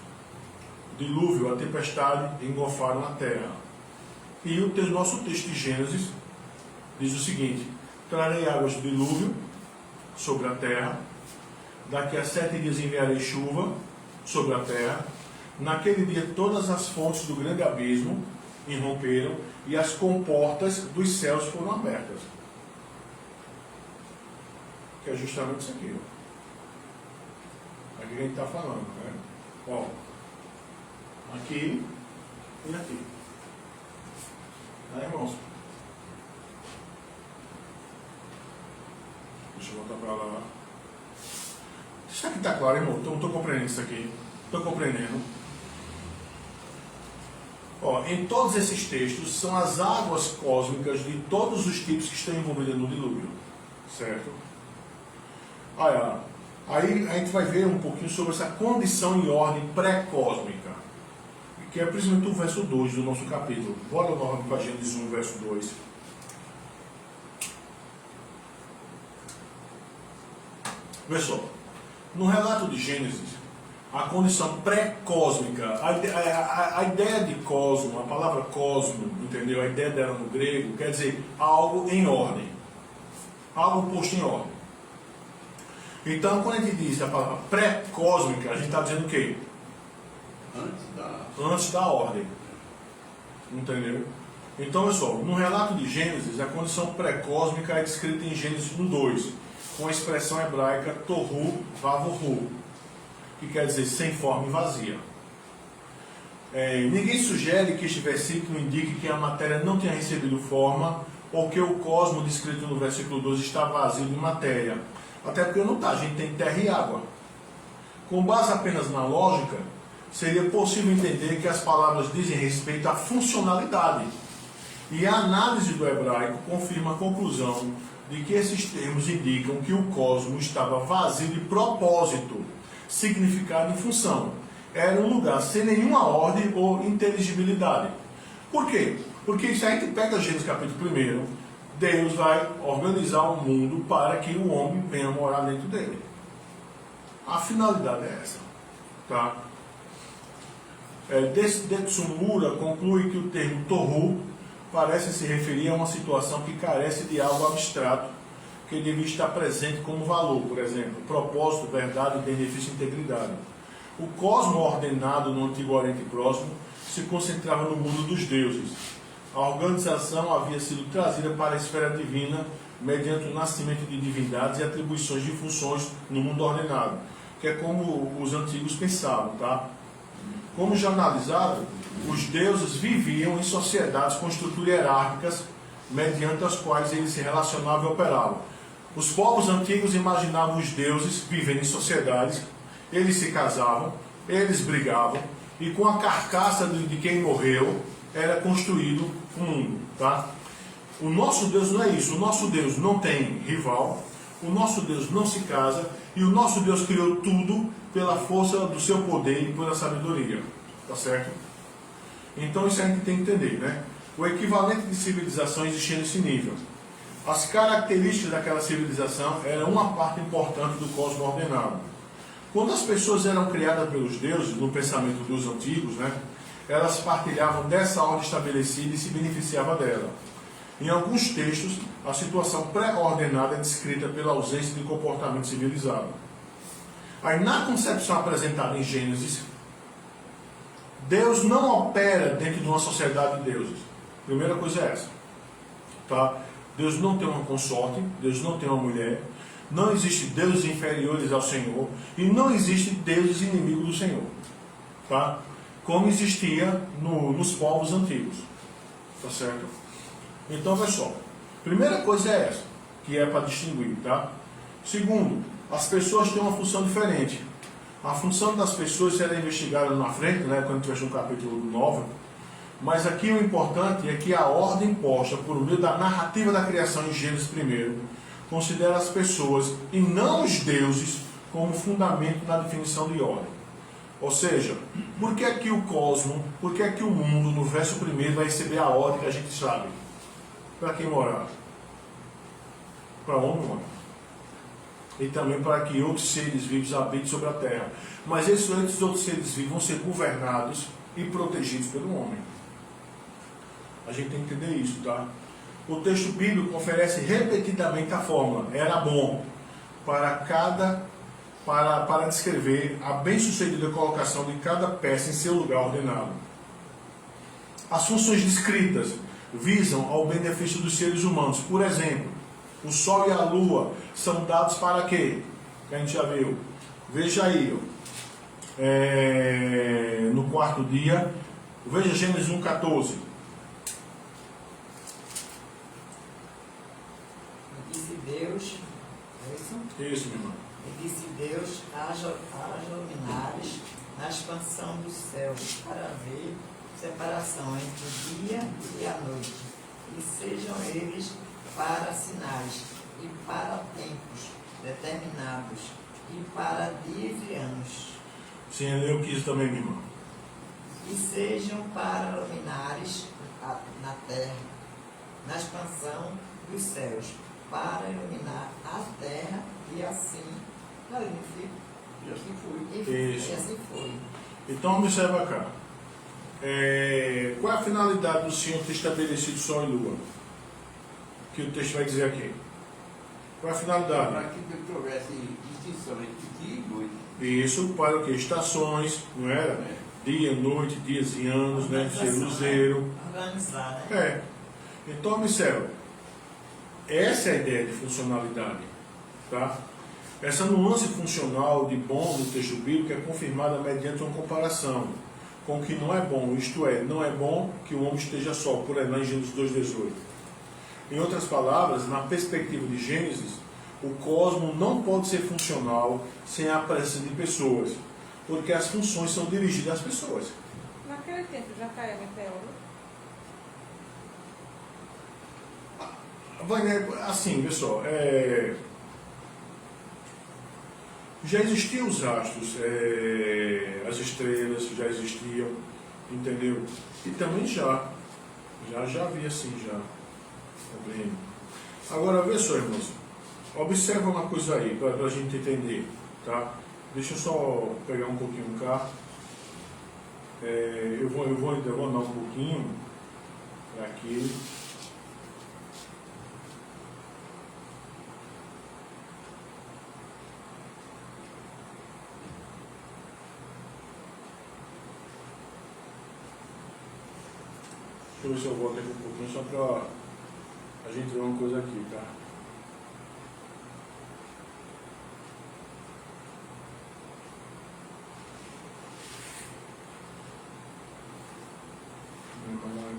A: O dilúvio, a tempestade, engolfaram a terra. E o nosso texto de Gênesis diz o seguinte: trarei águas do dilúvio sobre a terra. Daqui a 7 dias enviarei chuva sobre a terra. Naquele dia todas as fontes do grande abismo irromperam e as comportas dos céus foram abertas. Que é justamente isso aqui. Aqui que a gente está falando. Né? Ó, aqui e aqui. Né, irmãos? Deixa eu voltar para lá. Isso aqui está claro, irmão? Não estou compreendendo isso aqui. Estou compreendendo. Ó, em todos esses textos são as águas cósmicas de todos os tipos que estão envolvidas no dilúvio. Certo? Aí a gente vai ver um pouquinho sobre essa condição em ordem pré-cósmica, que é principalmente o verso 2 do nosso capítulo. Bora novamente para Gênesis 1, verso 2. Pessoal, no relato de Gênesis, a condição pré-cósmica, a ideia de cosmo, a palavra cosmo, entendeu? A ideia dela no grego quer dizer algo em ordem, algo posto em ordem. Então, quando a gente diz a palavra pré-cósmica, a gente está dizendo o quê? Antes da ordem. Entendeu? Então, pessoal, no relato de Gênesis, a condição pré-cósmica é descrita em Gênesis 1:2, com a expressão hebraica tohu vavohu, que quer dizer sem forma e vazia. Ninguém sugere que este versículo indique que a matéria não tenha recebido forma ou que o cosmo descrito no versículo 2 está vazio de matéria. Até porque não está, a gente tem terra e água. Com base apenas na lógica, seria possível entender que as palavras dizem respeito à funcionalidade. E a análise do hebraico confirma a conclusão de que esses termos indicam que o cosmos estava vazio de propósito, significado e função. Era um lugar sem nenhuma ordem ou inteligibilidade. Por quê? Porque se a gente pega Gênesis capítulo 1, Deus vai organizar o mundo para que o homem venha morar dentro dele. A finalidade é essa. Tá? Detsumura conclui que o termo Tohu parece se referir a uma situação que carece de algo abstrato que devia estar presente como valor, por exemplo, propósito, verdade, benefício e integridade. O cosmo ordenado no Antigo Oriente Próximo se concentrava no mundo dos deuses. A organização havia sido trazida para a esfera divina mediante o nascimento de divindades e atribuições de funções no mundo ordenado, que é como os antigos pensavam, tá? Como já analisado, os deuses viviam em sociedades com estruturas hierárquicas, mediante as quais eles se relacionavam e operavam. Os povos antigos imaginavam os deuses vivendo em sociedades, eles se casavam, eles brigavam, e com a carcaça de quem morreu, era construído um mundo. Tá? O nosso Deus não é isso. O nosso Deus não tem rival, o nosso Deus não se casa, e o nosso Deus criou tudo pela força do seu poder e pela sabedoria. Tá certo? Então isso a gente tem que entender, né? O equivalente de civilização existia nesse nível. As características daquela civilização eram uma parte importante do cosmos ordenado. Quando as pessoas eram criadas pelos deuses, no pensamento dos antigos, né, elas partilhavam dessa ordem estabelecida e se beneficiavam dela. Em alguns textos, a situação pré-ordenada é descrita pela ausência de comportamento civilizado. Aí, na concepção apresentada em Gênesis, Deus não opera dentro de uma sociedade de deuses. Primeira coisa é essa. Tá? Deus não tem uma consorte, Deus não tem uma mulher, não existe deuses inferiores ao Senhor e não existe deuses inimigos do Senhor. Tá? Como existia nos povos antigos. Tá certo? Então, olha só. Primeira coisa é essa, que é para distinguir. Tá? Segundo, as pessoas têm uma função diferente. A função das pessoas será investigada na frente, né, quando tiver no capítulo 9. Mas aqui o importante é que a ordem posta por meio da narrativa da criação em Gênesis 1 considera as pessoas e não os deuses como fundamento na definição de ordem. Ou seja, por que é que o cosmos, por que é que o mundo, no verso 1, vai receber a ordem que a gente sabe? Para quem morar? Para onde morar? E também para que outros seres vivos habitem sobre a terra. Mas esses outros seres vivos vão ser governados e protegidos pelo homem. A gente tem que entender isso, tá? O texto bíblico oferece repetidamente a fórmula. Era bom para descrever a bem-sucedida colocação de cada peça em seu lugar ordenado. As funções descritas visam ao benefício dos seres humanos. Por exemplo, o Sol e a Lua são dados para quê? Que a gente já viu. Veja aí, no quarto dia, veja Gênesis 1,14.
H: Disse Deus, é isso?
A: Isso, meu irmão.
H: E disse Deus, haja luminares na expansão dos céus, para haver separação entre o dia e a noite, e sejam eles para sinais, e para tempos determinados, e para dias e anos.
A: Sim, eu quis também, meu irmão.
H: E sejam para luminares na terra, na expansão dos céus, para iluminar a terra, e assim foi.
A: Isso.
H: E assim foi.
A: Então, observa cá. Qual é a finalidade do Senhor ter estabelecido Sol e Lua? Que o texto vai dizer aqui. Qual é a finalidade?
D: Para que houvesse distinção entre dia e noite.
A: Isso, para o que? Estações, não era? Dia, noite, dias e anos, né? Ser luzeiro.
H: Organizar, né?
A: Então, observa. Essa é a ideia de funcionalidade. Tá? Essa nuance funcional de bom no texto bíblico é confirmada mediante uma comparação com o que não é bom. Isto é, não é bom que o homem esteja só, por aí, lá em Gênesis 2,18. Em outras palavras, na perspectiva de Gênesis, o cosmos não pode ser funcional sem a presença de pessoas. porque as funções são dirigidas às pessoas.
C: Naquele tempo já caía meteoro.
A: Assim, pessoal, já existiam os astros, as estrelas já existiam, entendeu? E também já havia assim, já. Também. Agora, vê só, irmãos, observa uma coisa aí, para a gente entender, tá? Deixa eu só pegar um pouquinho cá. Eu vou andar um pouquinho para aqui. Deixa eu ver se eu volto aqui um pouquinho só para a gente ver uma coisa aqui, tá?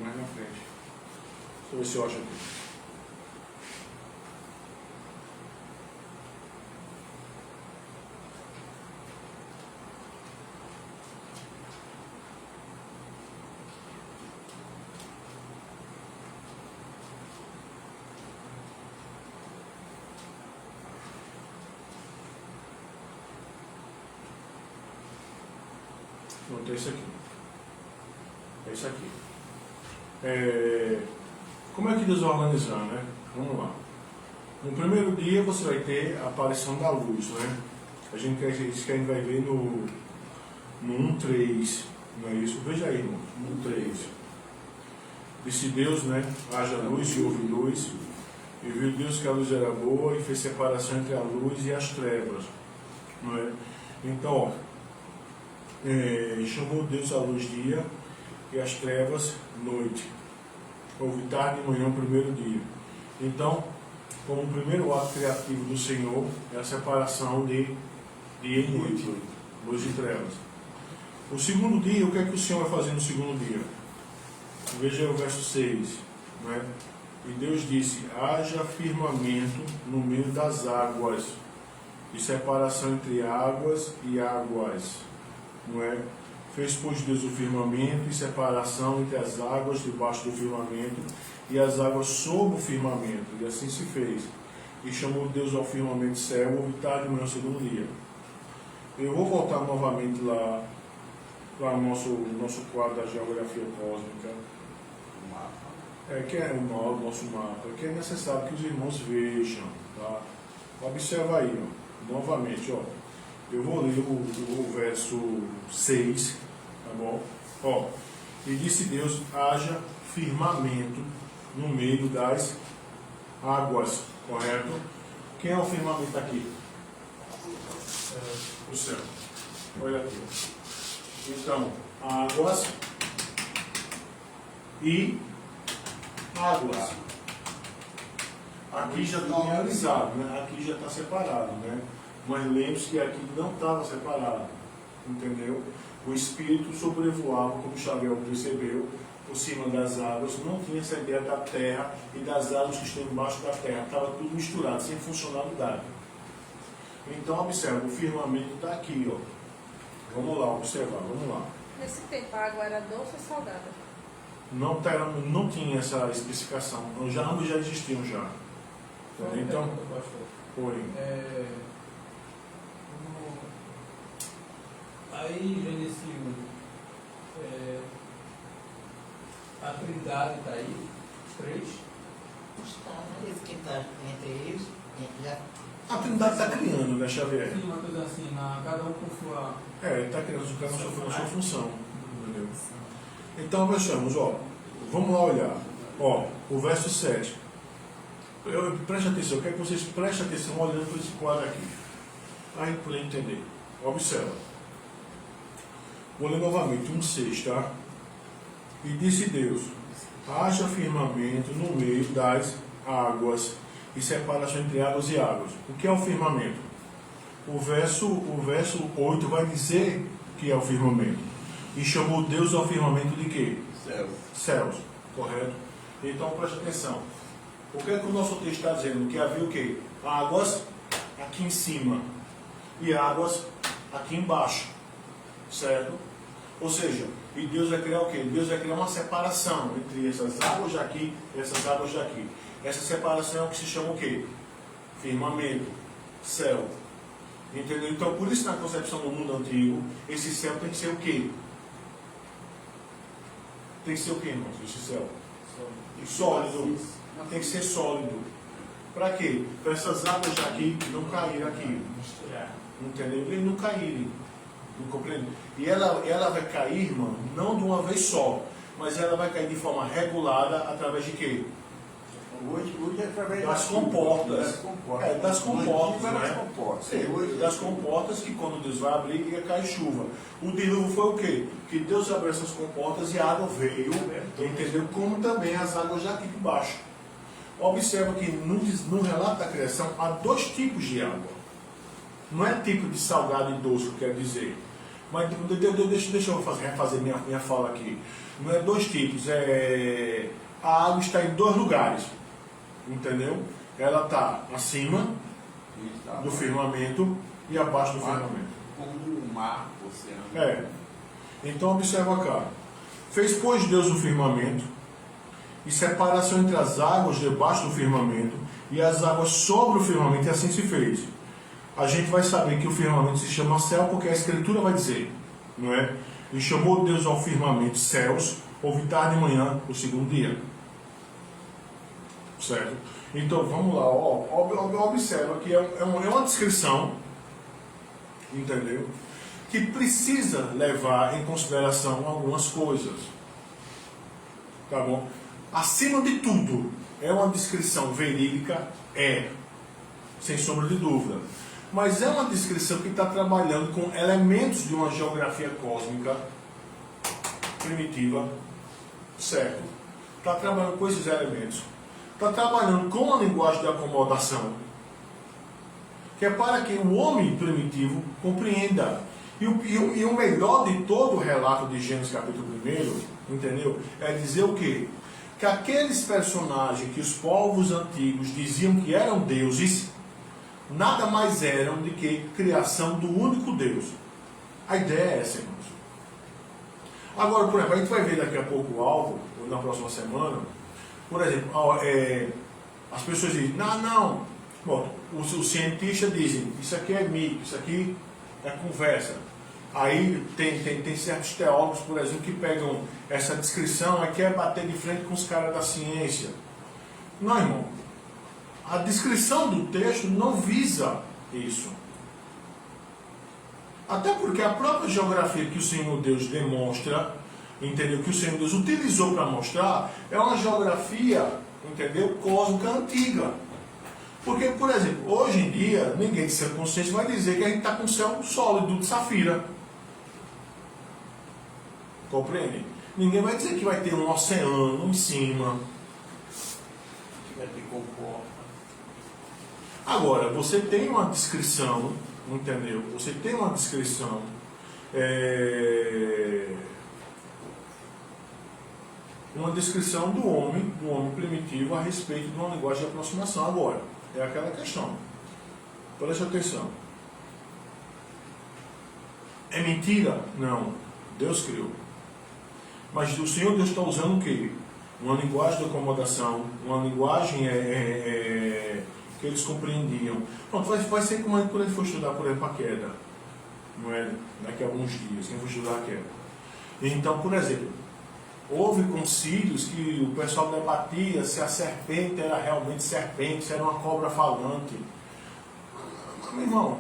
A: Mais na frente. Deixa eu ver se eu acho aqui. Pronto, é isso aqui. É isso aqui. Como é que Deus vai organizar, né? Vamos lá. No primeiro dia você vai ter a aparição da luz, né? Isso que a gente vai ver no 1:3, não é isso? Veja aí, irmão, no 1:3. Disse Deus, né? Haja luz e houve luz. E viu Deus que a luz era boa e fez separação entre a luz e as trevas, não é? Então, ó, chamou Deus a luz dia e as trevas noite. Houve tarde e manhã o primeiro dia. Então, como o primeiro ato criativo do Senhor é a separação de dia e noite, luz e trevas. O segundo dia, o que é que o Senhor vai fazer no segundo dia? Veja o verso 6, né? E Deus disse: haja firmamento no meio das águas, e separação entre águas e águas, não é? Fez, pois, Deus o firmamento e separação entre as águas debaixo do firmamento e as águas sob o firmamento, e assim se fez. E chamou Deus ao firmamento céu, houve tarde e manhã o segundo dia. Eu vou voltar novamente lá para o nosso quadro da geografia cósmica, que é o nosso mapa, que é necessário que os irmãos vejam, tá? Observa aí, ó, novamente, ó. Eu vou ler o verso 6, tá bom? Ó, e disse Deus: haja firmamento no meio das águas, correto? Quem é o firmamento aqui? O céu. Olha aqui. Então, águas e águas. Aqui já está organizado, né? Aqui já está separado, né? Mas lembre-se que aqui não estava separado, entendeu? O Espírito sobrevoava, como Xavier percebeu, por cima das águas, não tinha essa ideia da terra e das águas que estão embaixo da terra, estava tudo misturado, sem funcionalidade. Então, observa, o firmamento está aqui, ó. Vamos lá, observar, vamos lá.
C: Nesse tempo a água era doce ou salgada?
A: Não tinha essa especificação, ambos já existiam já. Então, foi.
F: Aí, Gênesis 1, a Trindade está aí, os três.
H: Está, né? Esse que está entre eles, já.
A: A Trindade está criando, né, Xavier?
F: Sim, uma coisa assim, cada um com sua.
A: Está criando a sua função. Entendeu? Então, vejamos, ó. Vamos lá olhar. Ó, o verso 7. Preste atenção, eu quero que vocês prestem atenção olhando para esse quadro aqui. Aí, para entender. Observa. Vou ler novamente, 1:6, tá? E disse Deus: haja firmamento no meio das águas e separação entre águas e águas. O que é o firmamento? O verso 8 vai dizer que é o firmamento. E chamou Deus ao firmamento de quê? Céus. Correto? Então preste atenção. O que é que o nosso texto está dizendo? Que havia o quê? Águas aqui em cima e águas aqui embaixo. certo? Ou seja, e Deus vai criar o quê? Deus vai criar uma separação entre essas águas daqui e essas águas daqui. Essa separação é o que se chama o quê? Firmamento, céu. Entendeu? Então, por isso, na concepção do mundo antigo, esse céu tem que ser o quê? Tem que ser o quê, irmãos? Esse céu? Sólido. Tem que ser sólido. Para quê? Para essas águas daqui não caírem aqui. Entendeu? E não caírem. Não compreende? E ela vai cair, irmão, não de uma vez só, mas ela vai cair de forma regulada através de quê?
D: Hoje é através
A: Das comportas. Das comportas,
D: das
A: né?
D: comportas.
A: Sim, das comportas que quando Deus vai abrir ia cair chuva. O dilúvio foi o quê? Que Deus abriu essas comportas e a água veio, entendeu? Como também as águas daqui de baixo. Observa que no relato da criação há dois tipos de água. Não é tipo de salgado e doce, que quer dizer. Mas deixa eu refazer minha fala aqui. Não é dois tipos. A água está em dois lugares. Entendeu? Ela está acima do firmamento e abaixo do firmamento.
D: Como o mar, o oceano.
A: Então observa cá. Fez, pois, Deus o firmamento e separação entre as águas debaixo do firmamento e as águas sobre o firmamento, e assim se fez. A gente vai saber que o firmamento se chama céu porque a Escritura vai dizer, não é? E chamou Deus ao firmamento céus, houve tarde e manhã, o segundo dia. Certo? Então vamos lá, observa que é uma descrição, entendeu? Que precisa levar em consideração algumas coisas. Tá bom? Acima de tudo, é uma descrição verídica, sem sombra de dúvida. Mas é uma descrição que está trabalhando com elementos de uma geografia cósmica primitiva, certo? Está trabalhando com esses elementos. Está trabalhando com a linguagem de acomodação, que é para que o homem primitivo compreenda. E o melhor de todo o relato de Gênesis capítulo 1, entendeu? É dizer o quê? Que aqueles personagens que os povos antigos diziam que eram deuses, nada mais eram do que criação do único Deus. A ideia é essa, irmãos. Agora, por exemplo, a gente vai ver daqui a pouco algo, ou na próxima semana, por exemplo, as pessoas dizem, não. Bom, os cientistas dizem, isso aqui é mito, isso aqui é conversa. Aí tem certos teólogos, por exemplo, que pegam essa descrição e quer bater de frente com os caras da ciência. Não, irmão. A descrição do texto não visa isso. Até porque a própria geografia que o Senhor Deus demonstra, entendeu? Que o Senhor Deus utilizou para mostrar, é uma geografia, entendeu? Cósmica antiga. Porque, por exemplo, hoje em dia, ninguém de sã consciência vai dizer que a gente está com o céu sólido de safira. Compreende? Ninguém vai dizer que vai ter um oceano em cima.
D: Que vai ter comporta.
A: Agora, você tem uma descrição, entendeu? Você tem uma descrição do homem primitivo a respeito de uma linguagem de aproximação. Agora, é aquela questão. Preste atenção. É mentira? Não. Deus criou. Mas o Senhor Deus está usando o quê? Uma linguagem de acomodação, uma linguagem que eles compreendiam. Pronto, vai ser como quando a gente for estudar, por exemplo, a queda. Não é? Daqui a alguns dias, quem for estudar a queda. Então, por exemplo, houve concílios que o pessoal debatia se a serpente era realmente serpente, se era uma cobra falante. Meu irmão,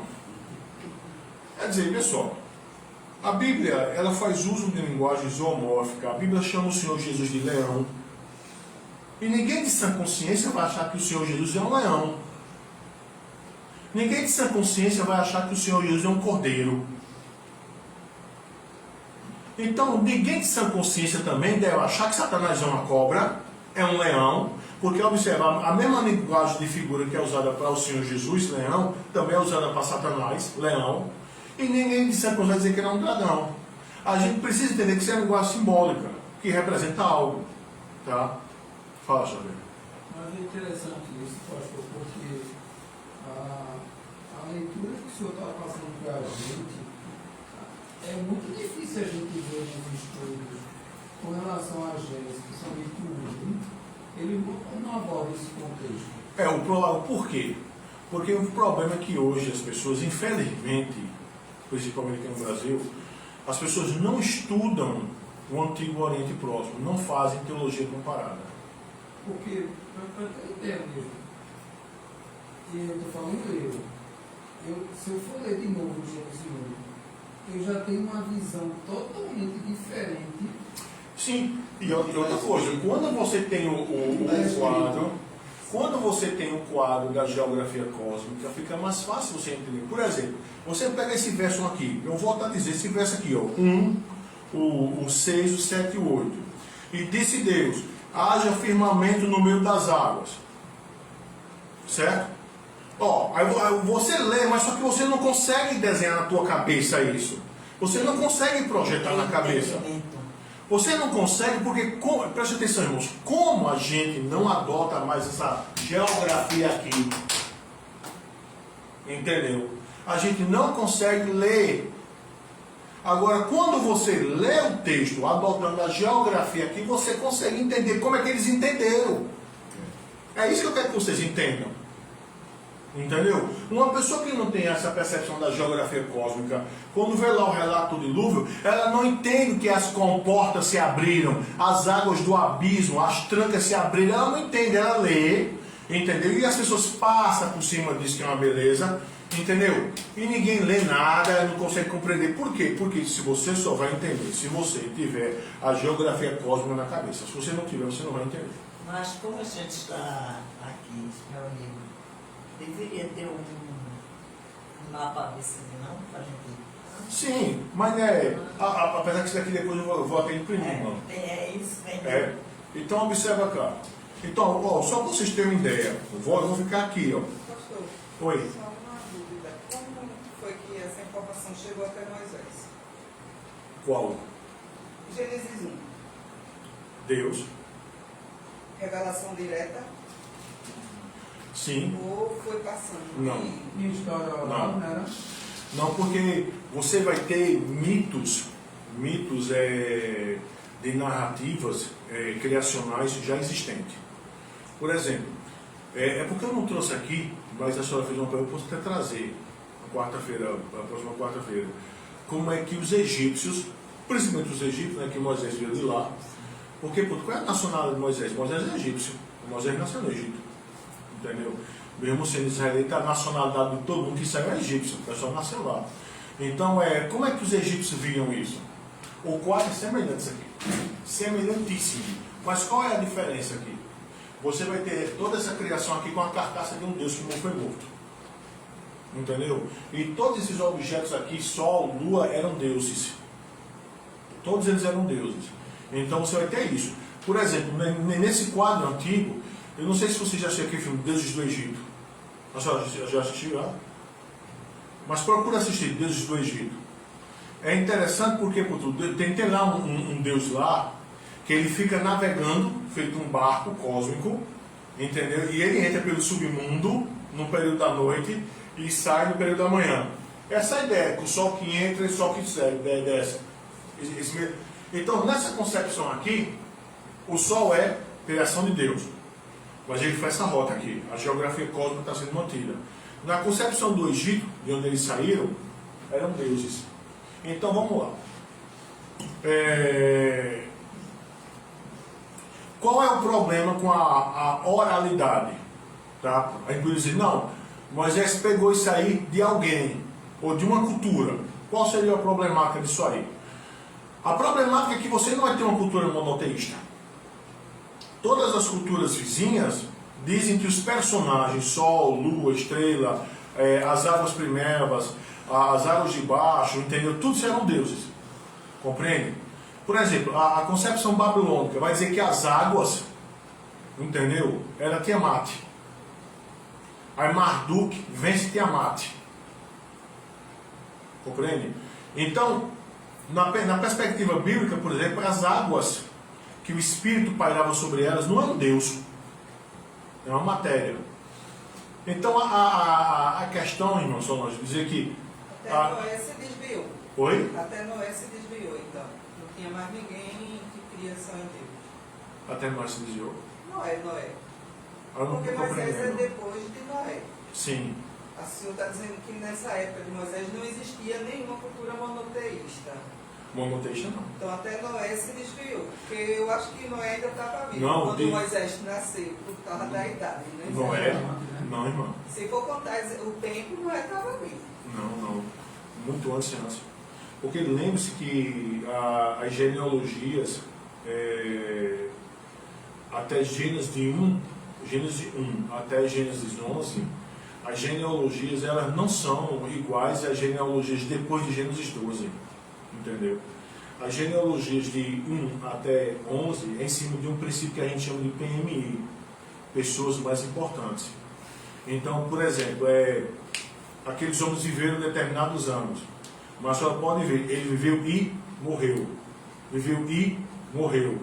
A: quer dizer, pessoal, a Bíblia ela faz uso de linguagem zoomórfica. A Bíblia chama o Senhor Jesus de leão. E ninguém de sã consciência vai achar que o Senhor Jesus é um leão. Ninguém de sã consciência vai achar que o Senhor Jesus é um cordeiro. Então, ninguém de sã consciência também deve achar que Satanás é uma cobra, é um leão, porque, observa, a mesma linguagem de figura que é usada para o Senhor Jesus, leão, também é usada para Satanás, leão, e ninguém de sã consciência vai dizer que ele é um dragão. A gente precisa entender que isso é uma linguagem simbólica, que representa algo. Tá? Fala, Xavier.
F: Mas é interessante isso, pastor, porque a leitura que o senhor está passando para a gente é muito difícil a gente ver nos estudos com relação a Gênesis, principalmente o último, ele não aborda esse contexto.
A: Por quê? Porque o problema é que hoje as pessoas, infelizmente, principalmente aqui no Brasil, as pessoas não estudam o Antigo Oriente Próximo, não fazem teologia comparada.
F: Porque, para ter ideia mesmo, e eu estou falando se eu for ler de novo o Gênesis 1, eu já tenho uma visão totalmente diferente.
A: Sim, e outra coisa, quando você tem o quadro da geografia cósmica, fica mais fácil você entender. Por exemplo, você pega esse verso aqui, eu volto a dizer, esse verso aqui, ó, 1, o 6, o 7 e o 8. E disse Deus, haja firmamento no meio das águas. Certo? Ó, aí você lê, mas só que você não consegue desenhar na tua cabeça isso. Você não consegue projetar na cabeça. Você não consegue porque, preste atenção, irmãos, como a gente não adota mais essa geografia aqui, entendeu? A gente não consegue ler. Agora, quando você lê o texto adotando a geografia aqui, você consegue entender como é que eles entenderam. É isso que eu quero que vocês entendam. Entendeu? Uma pessoa que não tem essa percepção da geografia cósmica, quando vê lá o relato do dilúvio, ela não entende que as comportas se abriram, as águas do abismo, as trancas se abriram, ela não entende, ela lê, entendeu? E as pessoas passam por cima disso que é uma beleza, entendeu? E ninguém lê nada, não consegue compreender. Por quê? Porque se você só vai entender se você tiver a geografia cósmica na cabeça. Se você não tiver, você não vai entender.
H: Mas como a gente está aqui reunido, deveria ter um mapa desse, não? Para a gente...
A: Sim, mas apesar que isso daqui depois eu vou até imprimir, mano.
H: É isso,
A: Então observa cá. Então, ó, só para vocês terem uma ideia, eu vou ficar aqui, ó.
I: Pastor,
A: Oi.
I: só uma dúvida. Como foi que essa informação chegou até Moisés?
A: Qual?
I: Gênesis 1.
A: Deus.
I: Revelação direta?
A: Sim.
I: Ou foi passando?
A: Não.
F: Minha história oral, não era?
A: Não, porque você vai ter mitos de narrativas criacionais já existentes. Por exemplo, é porque eu não trouxe aqui, mas a senhora fez uma pergunta, eu posso até trazer a próxima quarta-feira, como é que os egípcios, principalmente os egípcios, né, que Moisés veio de lá, porque qual é a nacionalidade de Moisés? Moisés é egípcio, Moisés nasceu no Egito, entendeu? Mesmo sendo israelita, a nacionalidade de todo mundo que saiu é egípcio, o pessoal nasceu lá. Então, como é que os egípcios viam isso? O quadro é semelhante a isso aqui, semelhantíssimo. Mas qual é a diferença aqui? Você vai ter toda essa criação aqui com a carcaça de um Deus que não foi morto. Entendeu? E todos esses objetos aqui, Sol, Lua, eram deuses. Todos eles eram deuses. Então você vai ter isso. Por exemplo, nesse quadro antigo, eu não sei se você já assistiu aquele filme Deuses do Egito. A senhora já assistiu lá? Mas procura assistir Deuses do Egito. É interessante porque tem lá um Deus lá que ele fica navegando, feito um barco cósmico, entendeu? E ele entra pelo submundo no período da noite e sai no período da manhã. Essa é a ideia, que o sol que entra e o sol que desce. Então, nessa concepção aqui, o sol é criação de Deus. Mas ele faz essa rota aqui. A geografia cósmica está sendo mantida. Na concepção do Egito, de onde eles saíram, eram deuses. Então, vamos lá. Qual é o problema com a oralidade? Tá? A gente pode dizer, não, Moisés pegou isso aí de alguém, ou de uma cultura. Qual seria a problemática disso aí? A problemática é que você não vai ter uma cultura monoteísta. Todas as culturas vizinhas dizem que os personagens, Sol, Lua, Estrela, as águas primevas, as águas de baixo, entendeu? Tudo eram deuses. Compreende? Por exemplo, a concepção babilônica vai dizer que as águas, entendeu? Era Tiamat. Aí Marduk vence Tiamat. Compreende? Então, na perspectiva bíblica, por exemplo, as águas que o Espírito pairava sobre elas não é um Deus, é uma matéria. Então a questão, irmão, só nós dizer que
I: Até Noé se desviou.
A: Oi?
I: Até Noé se desviou, então. Não tinha mais ninguém que cria só em Deus.
A: Até mais se desviou.
I: Noé.
A: Eu não
I: Porque
A: estou
I: Moisés é
A: compreendendo.
I: depois de Noé.
A: Sim.
I: A senhora está dizendo que nessa época de Moisés não existia nenhuma cultura monoteísta.
A: Monoteísta não.
I: Então até Noé se desviou. Porque eu acho que Noé ainda estava vivo
A: Não,
I: quando
A: tem-
I: Moisés nasceu, por causa da idade. Né?
A: Noé? Não, irmão.
I: Se for contar o tempo, Noé estava vivo.
A: Não. Muito antes. Porque lembre-se que as genealogias, até Gênesis 1 até Gênesis 11, as genealogias elas não são iguais às genealogias depois de Gênesis 12. Entendeu? As genealogias de 1 até 11 é em cima de um princípio que a gente chama de PMI, pessoas mais importantes. Então, por exemplo, aqueles homens viveram determinados anos, mas só pode ver, ele viveu e morreu. Viveu e morreu.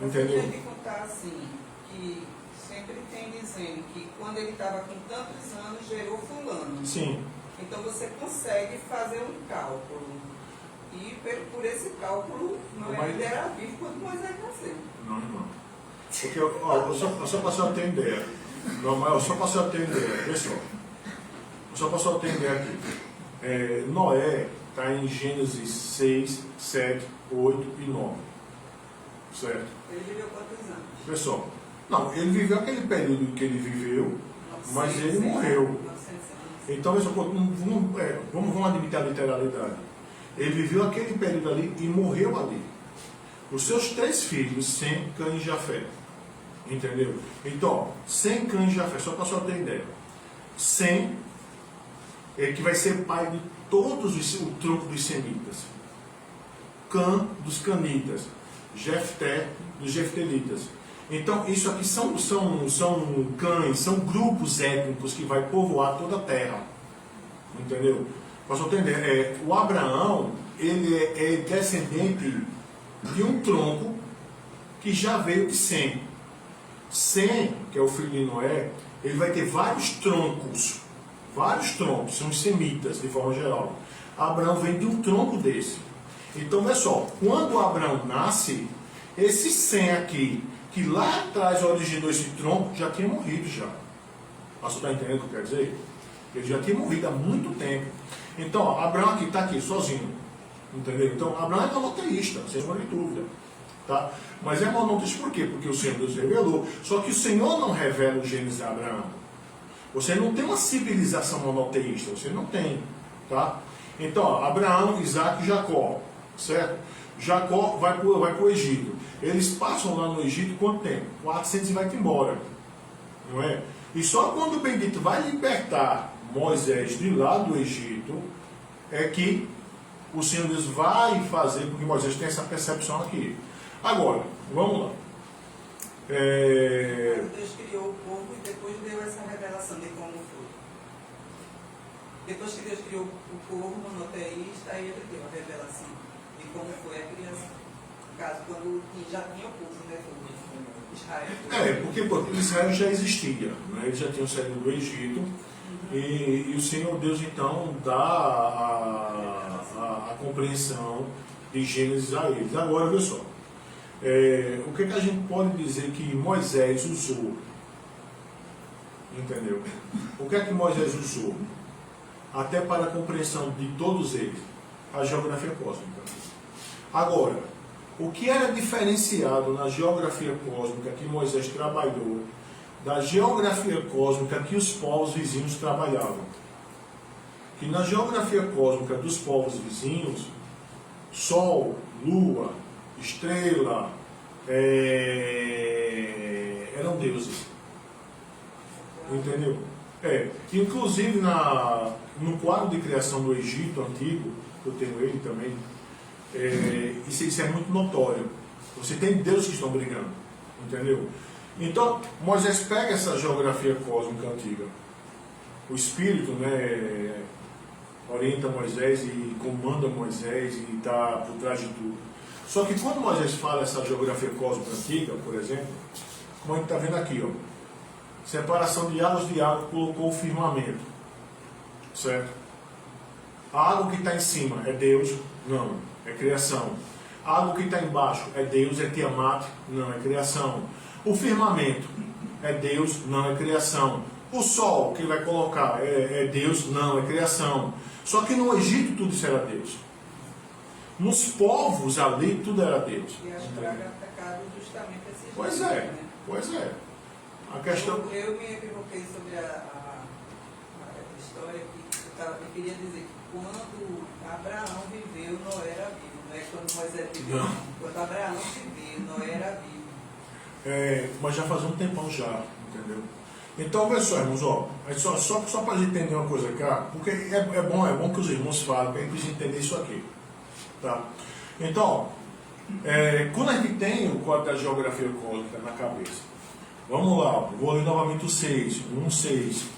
A: Entendeu?
I: A gente contar assim, que sempre tem dizendo que quando ele estava com tantos anos, gerou fulano.
A: Sim.
I: Então você consegue fazer um cálculo. E por esse cálculo, Noé
A: Mas-
I: ainda era vivo quando Moisés nasceu.
A: Não, irmão. Porque, eu só passei a ter ideia. Não, mas eu só passei a ter ideia. Pessoal, eu só passei a ter ideia aqui. Noé está em Gênesis 6, 7, 8 e 9. Certo?
I: Ele viveu quantos anos?
A: Pessoal, não, ele viveu aquele período que ele viveu, mas ele
I: 900,
A: morreu.
I: 900 anos.
A: Então, pessoal, vamos admitir a literalidade. Ele viveu aquele período ali e morreu ali. Os seus 3 filhos, Sem, Cã e Jafé. Entendeu? Então, Sem, Cã e Jafé, só para só ter ideia. Sem, que vai ser pai de todos o tronco dos semitas. Cã, dos canitas. Jefté, dos jeftelitas. Então, isso aqui são cães, são grupos étnicos que vai povoar toda a terra. Entendeu? Para você entender, o Abraão, ele é descendente de um tronco que já veio de Sem. Sem, que é o filho de Noé, ele vai ter vários troncos, são os semitas, de forma geral. Abraão vem de um tronco desse. Então, olha só, quando Abraão nasce, esse Sem aqui, que lá atrás originou esse tronco, já tinha morrido já. Você está entendendo o que eu quero dizer? Ele já tinha morrido há muito tempo. Então, ó, Abraão aqui está aqui, sozinho. Entendeu? Então, Abraão é monoteísta, sem sombra de dúvida. Tá? Mas é monoteísta por quê? Porque o Senhor Deus revelou. Só que o Senhor não revela o Gênesis de Abraão. Você não tem uma civilização monoteísta, você não tem. Tá? Então, ó, Abraão, Isaac e Jacó. Certo? Jacó vai para o Egito. Eles passam lá no Egito quanto tempo? 400 e vai embora. Não é? E só quando o bendito vai libertar Moisés de lá do Egito, é que o Senhor Deus vai fazer, porque Moisés tem essa percepção aqui. Agora, vamos lá.
I: Deus criou o povo e depois deu essa revelação de como foi. Depois que Deus criou o povo monoteísta, aí ele deu a revelação de como foi a criação. No caso, quando já tinha o povo, né? Israel.
A: Porque Israel já existia, né? Eles já tinham saído do Egito. E o Senhor Deus então dá a compreensão de Gênesis a eles. Agora, olha só, o que a gente pode dizer que Moisés usou? Entendeu? O que é que Moisés usou? Até para a compreensão de todos eles, a geografia cósmica. Agora, o que era diferenciado na geografia cósmica que Moisés trabalhou da geografia cósmica que os povos vizinhos trabalhavam? Que na geografia cósmica dos povos vizinhos, Sol, Lua, Estrela, eram deuses. Entendeu? Inclusive no quadro de criação do Egito antigo, eu tenho ele também, isso é muito notório. Você tem deuses que estão brigando. Entendeu? Então, Moisés pega essa geografia cósmica antiga. O Espírito, né, orienta Moisés e comanda Moisés e está por trás de tudo. Só que quando Moisés fala essa geografia cósmica antiga, por exemplo, como a gente está vendo aqui, ó, separação de água, colocou o firmamento. Certo? A água que está em cima é Deus? Não, é criação. A água que está embaixo é Deus, é Tiamat? Não, é criação. O firmamento é Deus? Não, é criação. O sol que vai colocar é Deus? Não, é criação. Só que no Egito tudo isso era Deus. Nos povos ali tudo era Deus.
I: E as pragas atacaram justamente esses
A: Pois
I: dois,
A: é,
I: né?
A: pois é. A questão...
I: Eu me equivoquei sobre a história que eu queria dizer que quando Abraão viveu, Noé era vivo. Não é quando Moisés viveu.
A: Não.
I: Quando Abraão viveu, Noé era vivo.
A: Mas já faz um tempão já, entendeu? Então, pessoal, irmãos, ó, só para a gente entender uma coisa cá, porque é bom que os irmãos falem, para a gente entender isso aqui. Tá? Então, quando a gente tem o código da geografia cósmica na cabeça, vamos lá, vou ler novamente o 6, 1:6.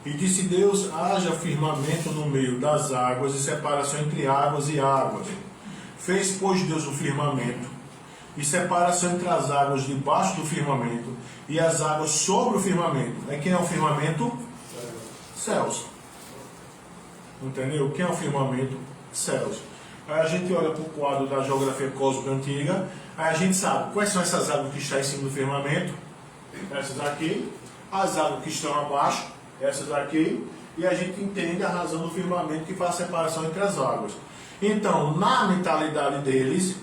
A: E disse Deus, haja firmamento no meio das águas e separação entre águas e águas. Fez, pois, Deus o firmamento e separação entre as águas debaixo do firmamento e as águas sobre o firmamento. Quem é o firmamento? Céus. Entendeu? Quem é o firmamento? Céus. Aí a gente olha para o quadro da geografia cósmica antiga, aí a gente sabe quais são essas águas que estão em cima do firmamento. Essas aqui. As águas que estão abaixo, essas aqui. E a gente entende a razão do firmamento que faz a separação entre as águas. Então, na mentalidade deles,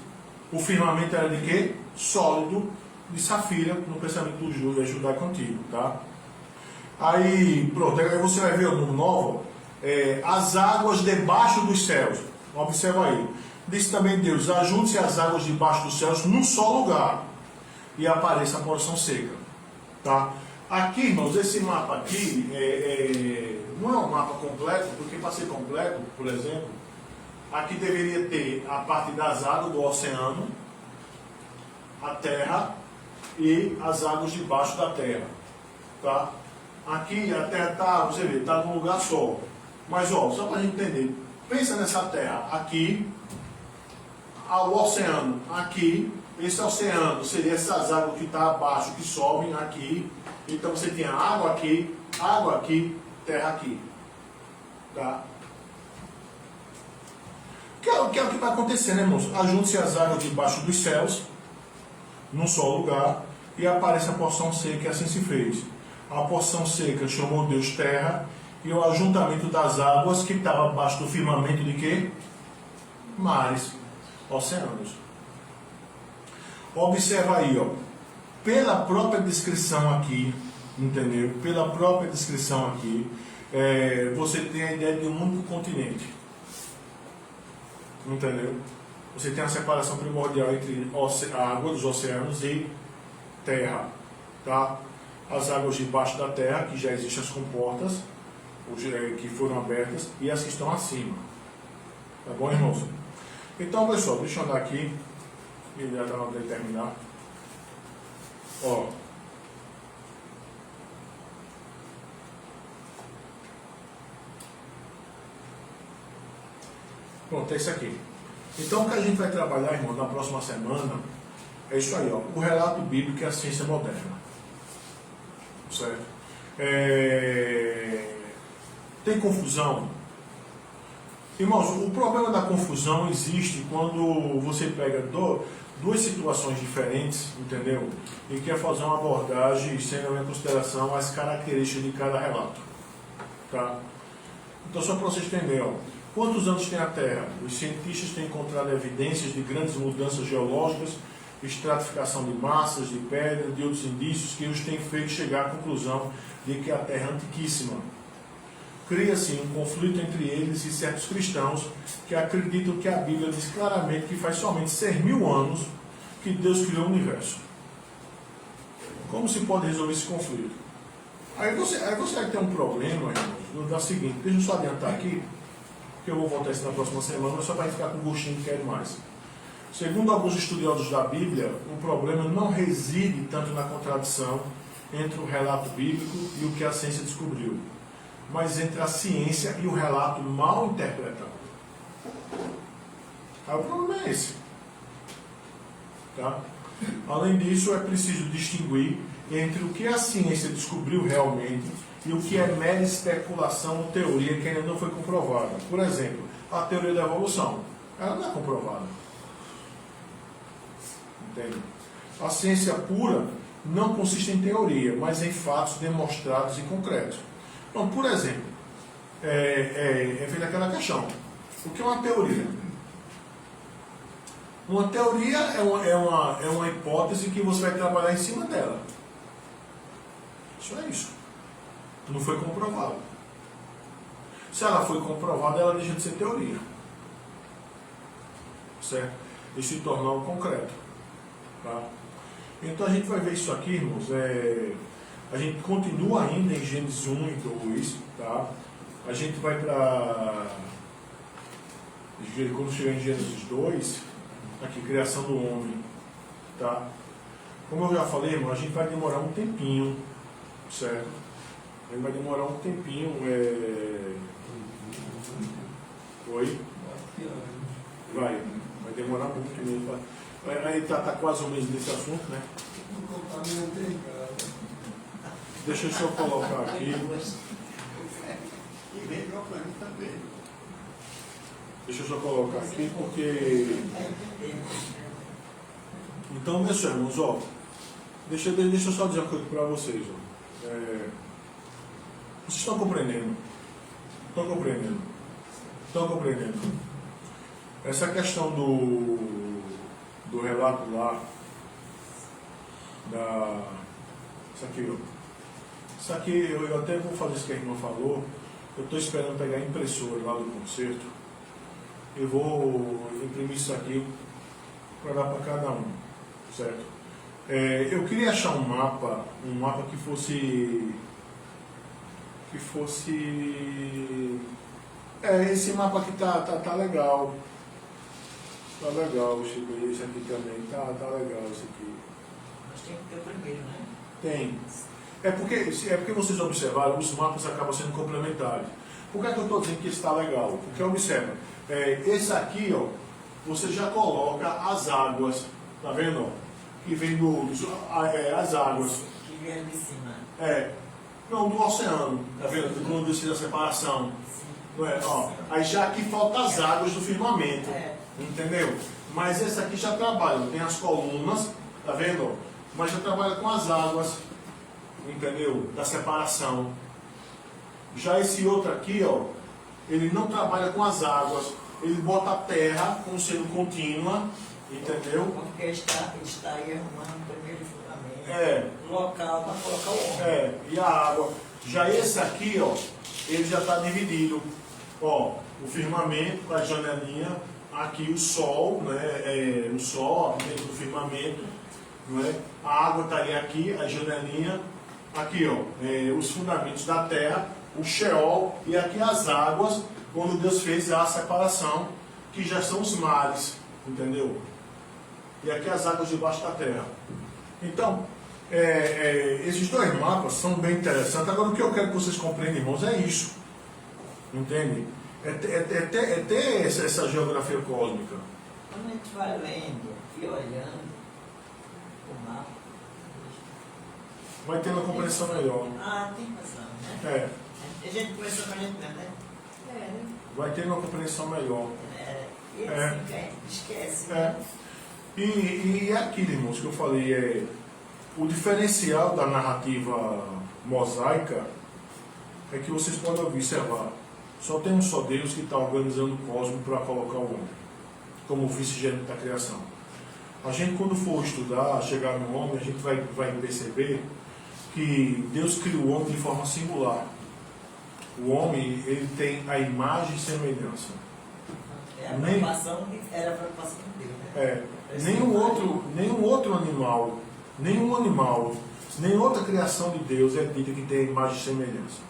A: o firmamento era de quê? Sólido, de safira, no pensamento do judaico antigo, tá? Aí, pronto, aí você vai ver no novo, as águas debaixo dos céus. Observa aí. Disse também Deus, ajunte-se as águas debaixo dos céus num só lugar e apareça a porção seca, tá? Aqui, irmãos, esse mapa aqui não é um mapa completo, porque para ser completo, por exemplo, aqui deveria ter a parte das águas do oceano, a terra e as águas debaixo da terra, tá? Aqui a terra está, você vê, está num lugar só. Mas, ó, só para a gente entender, pensa nessa terra aqui, o oceano aqui, esse oceano seria essas águas que estão abaixo, que sobem aqui. Então você tem água aqui, terra aqui. Tá? Que é o que vai acontecer, né, irmãos? Ajunte-se as águas debaixo dos céus, num só lugar, e aparece a porção seca, e assim se fez. A porção seca chamou Deus terra, e o ajuntamento das águas que estava abaixo do firmamento de quê? Mares, oceanos. Observa aí, ó. Pela própria descrição aqui, entendeu? Pela própria descrição aqui, você tem a ideia de um único continente. Entendeu? Você tem a separação primordial entre a água dos oceanos e terra. Tá? As águas debaixo da terra, que já existem as comportas, que foram abertas, e as que estão acima. Tá bom, irmãos? Então, pessoal, deixa eu andar aqui. E já está na hora de terminar. Ó. Pronto, é isso aqui. Então o que a gente vai trabalhar, irmão, na próxima semana é isso aí, ó. O relato bíblico e a ciência moderna. Certo? Tem confusão? Irmãos, o problema da confusão existe quando você pega duas situações diferentes, entendeu? E quer fazer uma abordagem sem levar em consideração as características de cada relato. Tá? Então, só para vocês entenderem, ó, quantos anos tem a Terra? Os cientistas têm encontrado evidências de grandes mudanças geológicas, estratificação de massas, de pedra, de outros indícios que os têm feito chegar à conclusão de que a Terra é antiquíssima. Cria-se um conflito entre eles e certos cristãos que acreditam que a Bíblia diz claramente que faz somente 6.000 anos que Deus criou o universo. Como se pode resolver esse conflito? Aí você vai ter um problema, irmãos, da seguinte, deixa eu só adiantar aqui, que eu vou voltar isso na próxima semana, só para ficar com gostinho que quero mais. Segundo alguns estudiosos da Bíblia, o problema não reside tanto na contradição entre o relato bíblico e o que a ciência descobriu, mas entre a ciência e o relato mal interpretado. Aí o problema é esse. Tá? Além disso, é preciso distinguir entre o que a ciência descobriu realmente e o que é mera especulação ou teoria que ainda não foi comprovada. Por exemplo, a teoria da evolução, ela não é comprovada. Entende? A ciência pura não consiste em teoria, mas em fatos demonstrados e concretos. Então, por exemplo, é feita aquela questão. O que é uma teoria? Uma teoria é uma hipótese que você vai trabalhar em cima dela. Isso é isso. Não foi comprovado. Se ela foi comprovada, ela deixa de ser teoria. Certo? E se tornar um concreto. Tá? Então a gente vai ver isso aqui, irmãos. A gente continua ainda em Gênesis 1 e 2. Tá? A gente vai para... Quando chegar em Gênesis 2, aqui, criação do homem. Tá? Como eu já falei, irmão, a gente vai demorar um tempinho. Certo? A gente vai demorar um tempinho. Oi? Vai demorar muito mesmo. Aí tá quase um mês desse assunto, né? Deixa eu só colocar aqui.
D: E vem para mim também.
A: Deixa eu só colocar aqui porque. Então, meus irmãos, ó. Deixa eu só dizer uma coisa para vocês, ó. Vocês estão compreendendo? Estão compreendendo? Estão compreendendo? Essa questão do relato lá, isso aqui, ó. Isso aqui, eu até vou fazer isso que a irmã falou. Eu estou esperando pegar a impressora lá do concerto. Eu vou imprimir isso aqui para dar para cada um, certo? Eu queria achar um mapa que fosse esse mapa aqui tá legal. Tá legal, Chico. Esse aqui também tá legal, esse aqui.
H: Mas tem que ter o primeiro, né?
A: Tem. É porque vocês observaram, os mapas acabam sendo complementares. Por que é que eu estou dizendo que está legal? Porque observa, esse aqui, ó, você já coloca as águas, tá vendo? Ó, que vem as águas.
H: Que vem de cima.
A: Não, do oceano, tá vendo? Quando decide a separação. Não é? Ó, aí já aqui falta as águas do firmamento. Entendeu? Mas esse aqui já trabalha, tem as colunas, tá vendo? Mas já trabalha com as águas, entendeu? Da separação. Já esse outro aqui, ó, ele não trabalha com as águas, ele bota a terra como sendo contínua, entendeu?
H: Porque ele está aí arrumando o primeiro fundamento. Local para colocar o homem.
A: E a água. Já esse aqui, ó, ele já está dividido. Ó, o firmamento com a janelinha. Aqui o sol, né? O sol dentro do firmamento, não é? A água estaria aqui, a janelinha, aqui, ó, os fundamentos da terra, o Sheol, e aqui as águas, quando Deus fez a separação, que já são os mares, entendeu? E aqui as águas debaixo da terra. Então, esses dois mapas são bem interessantes. Agora, o que eu quero que vocês compreendam, irmãos, é isso, entende? É ter essa geografia cósmica.
H: Quando a gente vai lendo e olhando o mapa,
A: vai ter uma compreensão melhor.
H: tem razão, né? A gente começou com a gente mesmo, né?
A: Vai ter uma compreensão melhor.
H: E assim, a gente esquece, né?
A: E aquilo, irmãos, que eu falei, o diferencial da narrativa mosaica é que vocês podem observar. Só tem um só Deus que está organizando o cosmos para colocar o homem como vice-gênero da criação. A gente, quando for estudar, chegar no homem, a gente vai perceber que Deus criou o homem de forma singular. O homem, ele tem a imagem e semelhança.
H: Era a preocupação de Deus, né?
A: Nenhum outro animal, nem outra criação de Deus é dita que tem a imagem e semelhança.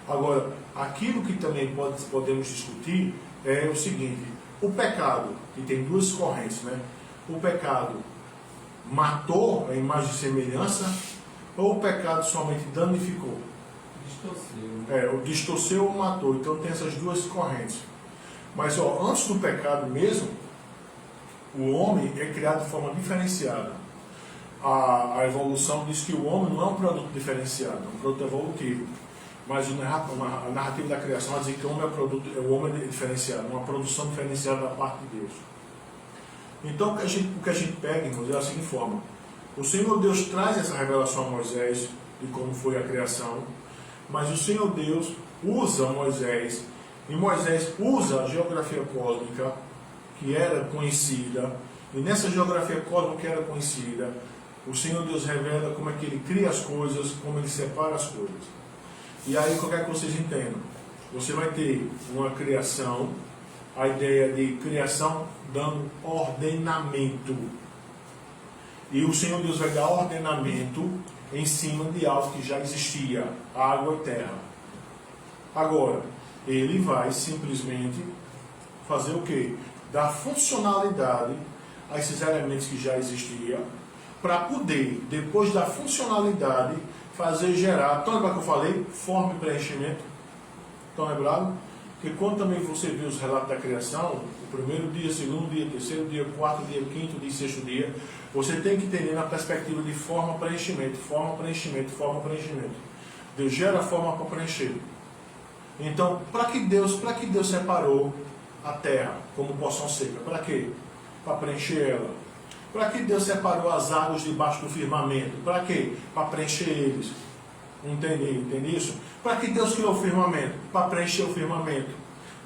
A: Agora, aquilo que também podemos discutir é o seguinte: o pecado, que tem duas correntes, né? O pecado matou a imagem e semelhança, ou o pecado somente danificou?
F: Distorceu.
A: Distorceu ou matou. Então tem essas duas correntes. Mas antes do pecado mesmo, o homem é criado de forma diferenciada. a evolução diz que o homem não é um produto diferenciado, é um produto evolutivo. Mas a narrativa da criação vai dizer que o homem o homem é diferenciado, uma produção diferenciada da parte de Deus. Então o que a gente pega, irmãos, é da seguinte forma: o Senhor Deus traz essa revelação a Moisés de como foi a criação, mas o Senhor Deus usa Moisés, e Moisés usa a geografia cósmica que era conhecida, e nessa geografia cósmica que era conhecida, o Senhor Deus revela como é que Ele cria as coisas, como Ele separa as coisas. E aí, qualquer que vocês entendam, você vai ter uma criação, a ideia de criação dando ordenamento. E o Senhor Deus vai dar ordenamento em cima de algo que já existia, água e terra. Agora, Ele vai simplesmente fazer o quê? Dar funcionalidade a esses elementos que já existiam, para poder, depois da funcionalidade, fazer gerar, estão lembrado que eu falei? Forma e preenchimento. Estão lembrados? Porque quando também você vê os relatos da criação, o primeiro dia, segundo dia, terceiro dia, quarto dia, quinto dia, sexto dia, você tem que entender na perspectiva de forma, preenchimento, forma, preenchimento, forma, preenchimento. Deus gera forma para preencher. Então, para que Deus separou a terra como porção seca? Para quê? Para preencher ela. Para que Deus separou as águas debaixo do firmamento? Para quê? Para preencher eles. Entende isso? Para que Deus criou o firmamento? Para preencher o firmamento.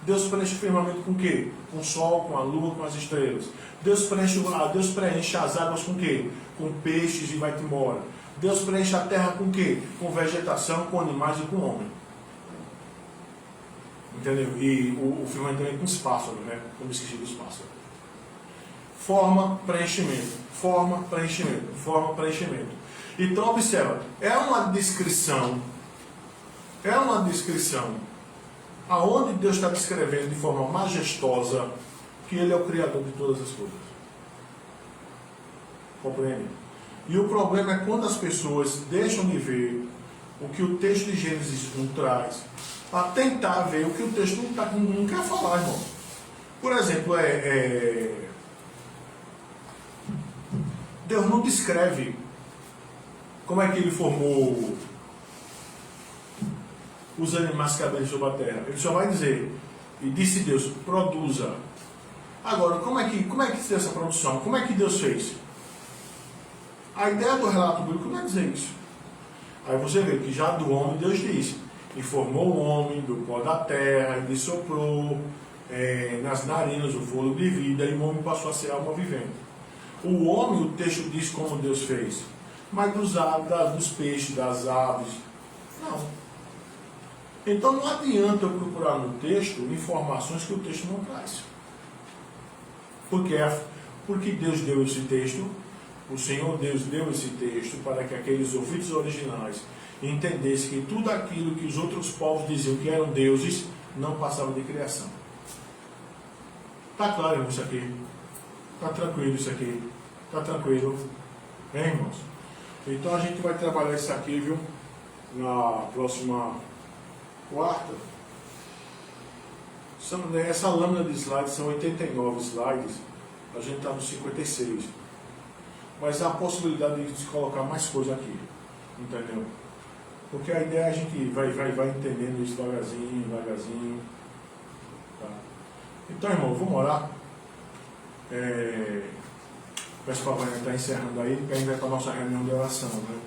A: Deus preenche o firmamento com o quê? Com o sol, com a lua, com as estrelas. Deus preenche as águas com o quê? Com peixes e vai-te embora. Deus preenche a terra com o quê? Com vegetação, com animais e com homem. Entendeu? E o firmamento também com os pássaros, né? Como esqueci dos pássaros. Forma, preenchimento. Forma, preenchimento. Forma, preenchimento. Então, observa, é uma descrição aonde Deus está descrevendo de forma majestosa que Ele é o Criador de todas as coisas. Compreende? E o problema é quando as pessoas deixam de ver o que o texto de Gênesis 1 traz, para tentar ver o que o texto não quer falar, irmão. Por exemplo, Deus não descreve como é que Ele formou os animais que habitam sobre a terra. Ele só vai dizer, e disse Deus, produza. Agora, como é que se deu essa produção? Como é que Deus fez? A ideia do relato bíblico não é dizer isso. Aí você vê que já do homem Deus diz, e formou o homem do pó da terra, e lhe soprou nas narinas o fôlego de vida, e o homem passou a ser alma vivente. O homem, o texto diz como Deus fez, mas dos peixes, das aves, não. Então não adianta eu procurar no texto informações que o texto não traz. Porque Deus deu esse texto, o Senhor Deus deu esse texto para que aqueles ouvintes originais entendessem que tudo aquilo que os outros povos diziam que eram deuses não passava de criação. Está claro isso aqui? Está tranquilo isso aqui? Está tranquilo? Hein, irmãos? Então a gente vai trabalhar isso aqui, viu? Na próxima quarta. Essa lâmina de slides são 89 slides. A gente está no 56. Mas há a possibilidade de se colocar mais coisa aqui. Entendeu? Porque a ideia é a gente vai entendendo isso devagarzinho. Tá? Então, irmão, vamos orar. Peço para a Vânia estar encerrando aí, porque a gente vai para a nossa reunião de oração, né?